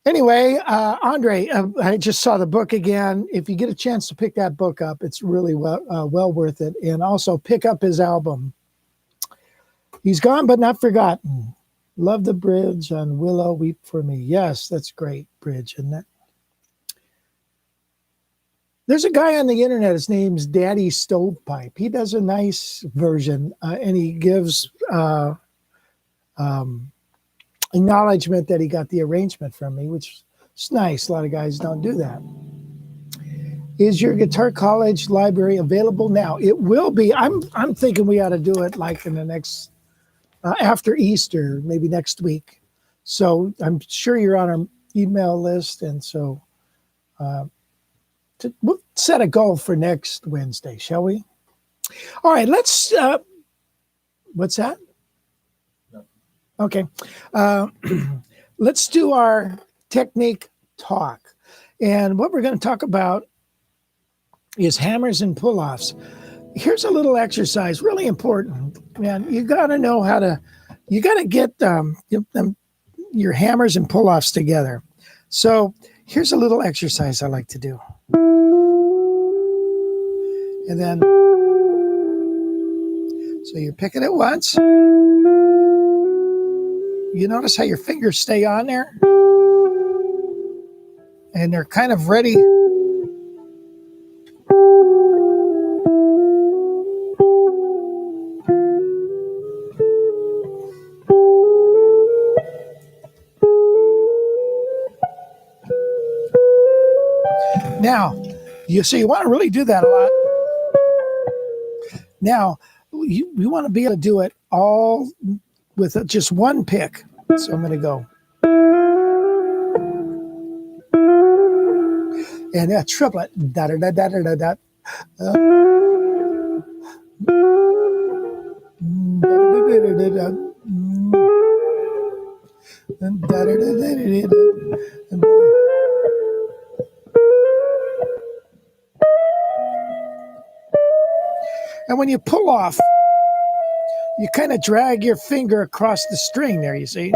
Anyway, Andre, I just saw the book again. If you get a chance to pick that book up, it's really well worth it. And also pick up his album. He's Gone But Not Forgotten. Love the bridge on Willow Weep For Me. Yes, that's great bridge, isn't it? There's a guy on the internet, his name's Daddy Stovepipe. He does a nice version, and he gives acknowledgement that he got the arrangement from me, which is nice. A lot of guys don't do that. Is your Guitar College library available now? It will be. I'm thinking we ought to do it like in the next, after Easter, maybe next week. So I'm sure you're on our email list, and so we'll set a goal for next Wednesday, shall we? All right, let's, what's that? No. Okay. Let's do our technique talk. And what we're going to talk about is hammers and pull-offs. Here's a little exercise, really important. Man, you got to know how to, you got to get your hammers and pull-offs together. So here's a little exercise I like to do. And then, so you're picking it once. You notice how your fingers stay on there? And they're kind of ready. Now, so you want to really do that a lot. Now, you want to be able to do it all with just one pick. So I'm going to go. And a triplet. Da da da da da da da. And when you pull off, you kind of drag your finger across the string there, you see?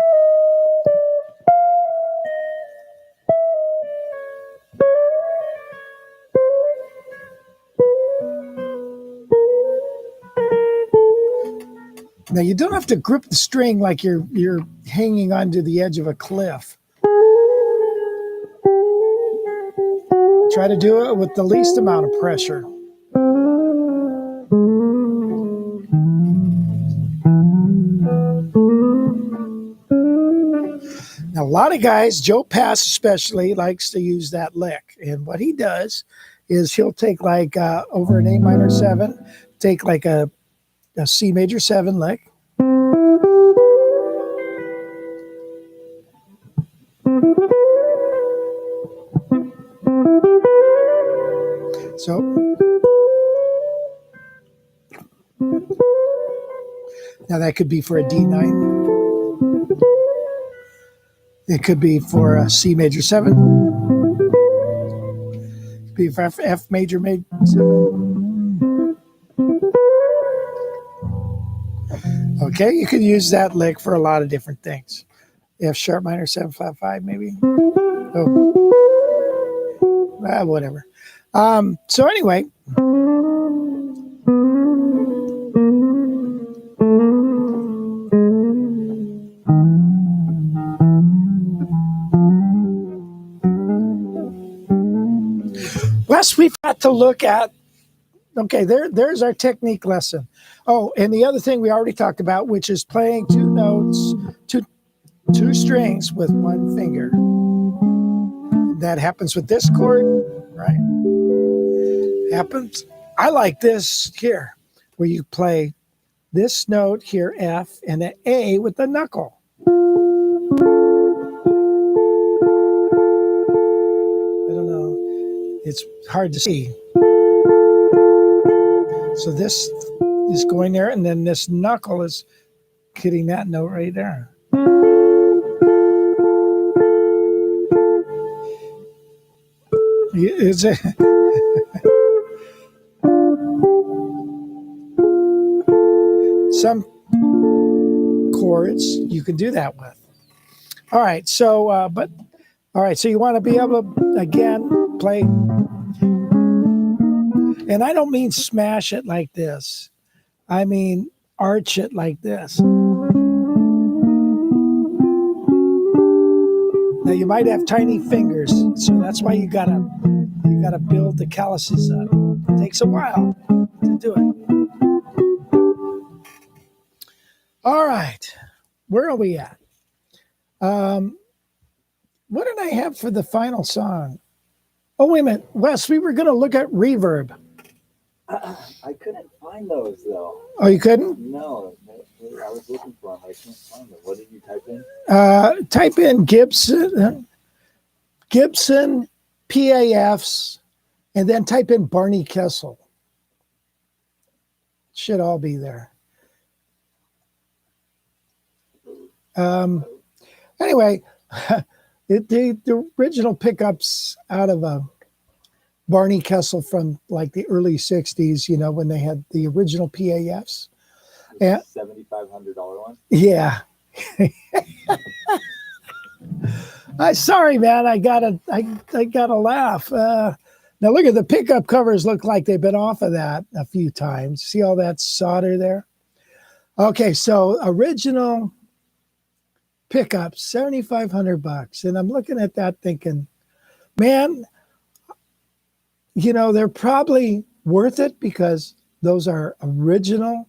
Now, you don't have to grip the string like you're hanging onto the edge of a cliff. Try to do it with the least amount of pressure. Now, a lot of guys, Joe Pass especially, likes to use that lick. And what he does is he'll take like over an A minor 7, take like a C major 7 lick. So now that could be for a D9. It could be for a C major 7. It could be for F major 7. Okay, you could use that lick for a lot of different things. F sharp minor 755 maybe. Oh, whatever. So anyway. Wes, we've got to look at, okay, there's our technique lesson. Oh, and the other thing we already talked about, which is playing two notes, two strings with one finger. That happens with this chord, right? Happens. I like this here, where you play this note here, F, and an A with the knuckle. I don't know. It's hard to see. So this is going there, and then this knuckle is hitting that note right there. Is it? Some chords you can do that with. All right, so all right, so you want to be able to again play, and I don't mean smash it like this. I mean arch it like this. Now you might have tiny fingers, so that's why you gotta build the calluses up. It takes a while to do it. All right, where are we at? What did I have for the final song? Oh, wait a minute, Wes, we were going to look at reverb. I couldn't find those though. Oh, you couldn't? No, I was looking for them. I can't find them. What did you type in? Type in Gibson PAFs, and then type in Barney Kessel. Should all be there. Anyway, the original pickups out of Barney Kessel from like the early 60s, you know, when they had the original PAFs. The $7,500 one? Yeah. Sorry, man. I gotta laugh. Now look at the pickup covers. Look like they've been off of that a few times. See all that solder there? Okay, so original pickup, $7,500, and I'm looking at that thinking, man, you know, they're probably worth it because those are original.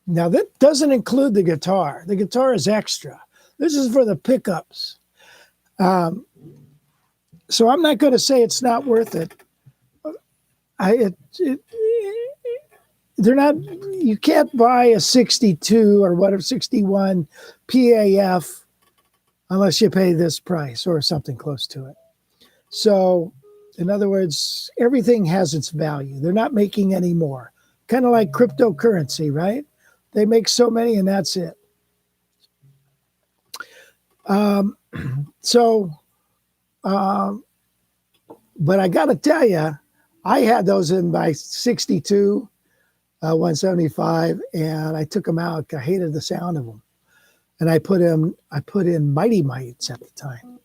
Now that doesn't include the guitar. The guitar is extra. This is for the pickups. So I'm not going to say it's not worth it. They're not. You can't buy a 62 or whatever 61 PAF unless you pay this price or something close to it. So, in other words, everything has its value. They're not making any more. Kind of like cryptocurrency, right? They make so many and that's it. But I got to tell you, I had those in my 62, 175, and I took them out. I hated the sound of them. And I put in Mighty Mites at the time.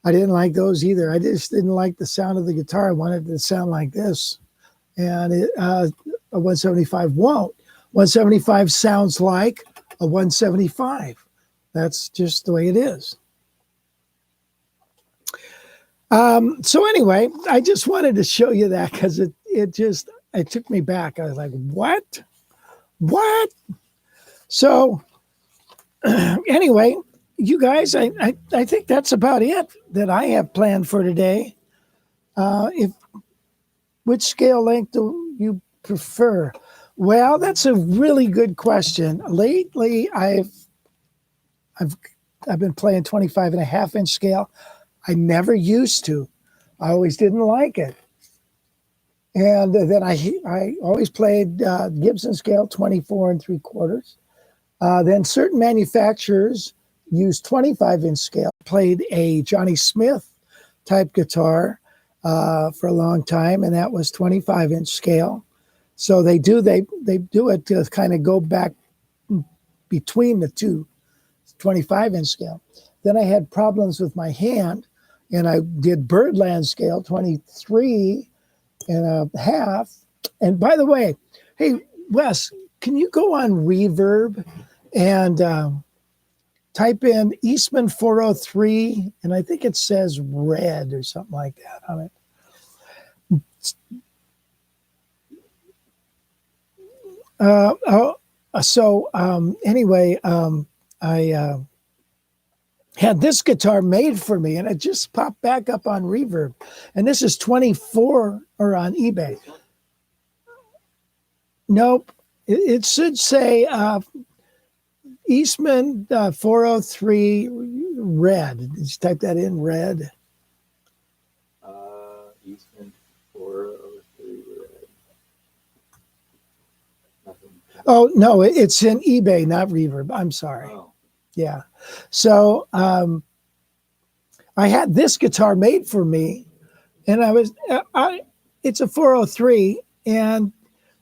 I didn't like those either. I just didn't like the sound of the guitar. I wanted it to sound like this. And a 175 won't. 175 sounds like a 175. That's just the way it is. So anyway, I just wanted to show you that because it took me back. I was like, what? So anyway, you guys, I think that's about it that I have planned for today. Which scale length do you prefer? Well, that's a really good question. Lately, I've been playing 25.5-inch scale. I never used to. I always didn't like it. And then I always played Gibson scale 24 3/4. Then certain manufacturers use 25-inch scale. Played a Johnny Smith type guitar for a long time, and that was 25-inch scale. So they do it to kind of go back between the two, 25-inch scale. Then I had problems with my hand, and I did Birdland scale 23.5. And by the way, hey Wes, can you go on Reverb and type in Eastman 403, and I think it says red or something like that on it. Anyway, I had this guitar made for me, and it just popped back up on Reverb. And this is 24 or on eBay. Nope. It should say Eastman 403 red. Did you type that in, red? Eastman 403 red. Nothing. Oh, no, it's in eBay, not Reverb. I'm sorry. Oh. Yeah. So I had this guitar made for me, and it's a 403, and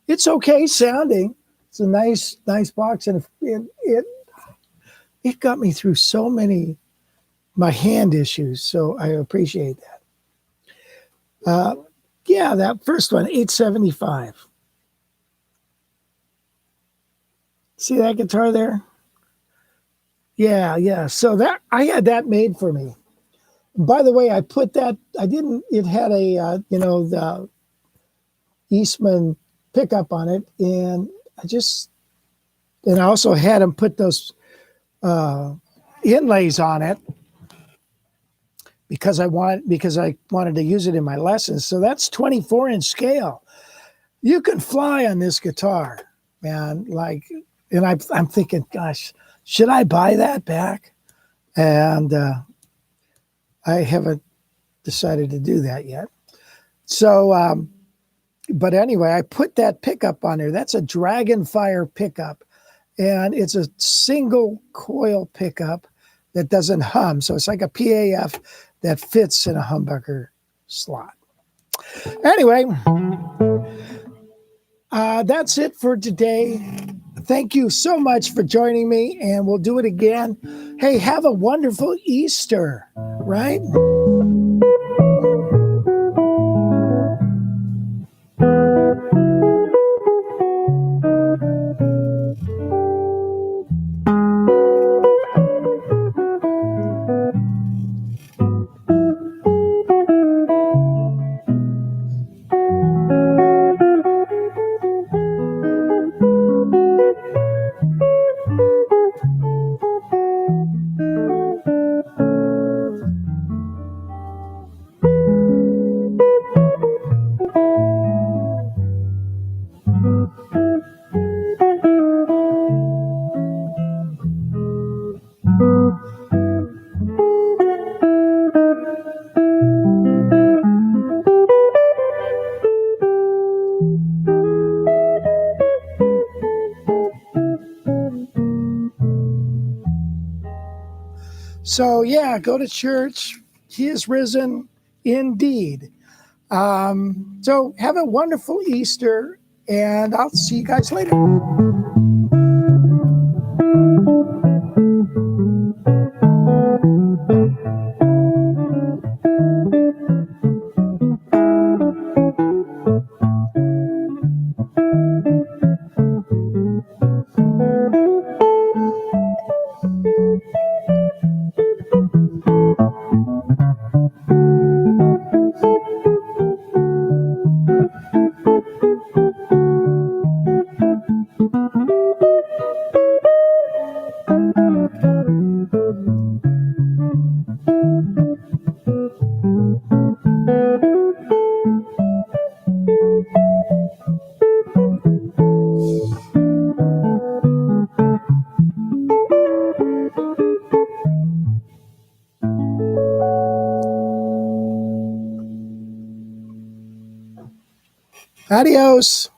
it's okay sounding. It's a nice box, and it got me through so many my hand issues. So I appreciate that. Yeah, that first one, 875. See that guitar there? Yeah. So that I had that made for me. By the way, I put that. I didn't. It had a the Eastman pickup on it, and I also had him put those inlays on it because I wanted to use it in my lessons. So that's 24-inch scale. You can fly on this guitar, man. And I'm thinking, gosh, should I buy that back? And I haven't decided to do that yet. So, but anyway, I put that pickup on there. That's a Dragonfire pickup, and it's a single coil pickup that doesn't hum. So it's like a PAF that fits in a humbucker slot. Anyway, that's it for today. Thank you so much for joining me, and we'll do it again. Hey, have a wonderful Easter, right? So, yeah, go to church. He is risen indeed. So, have a wonderful Easter, and I'll see you guys later. Adios.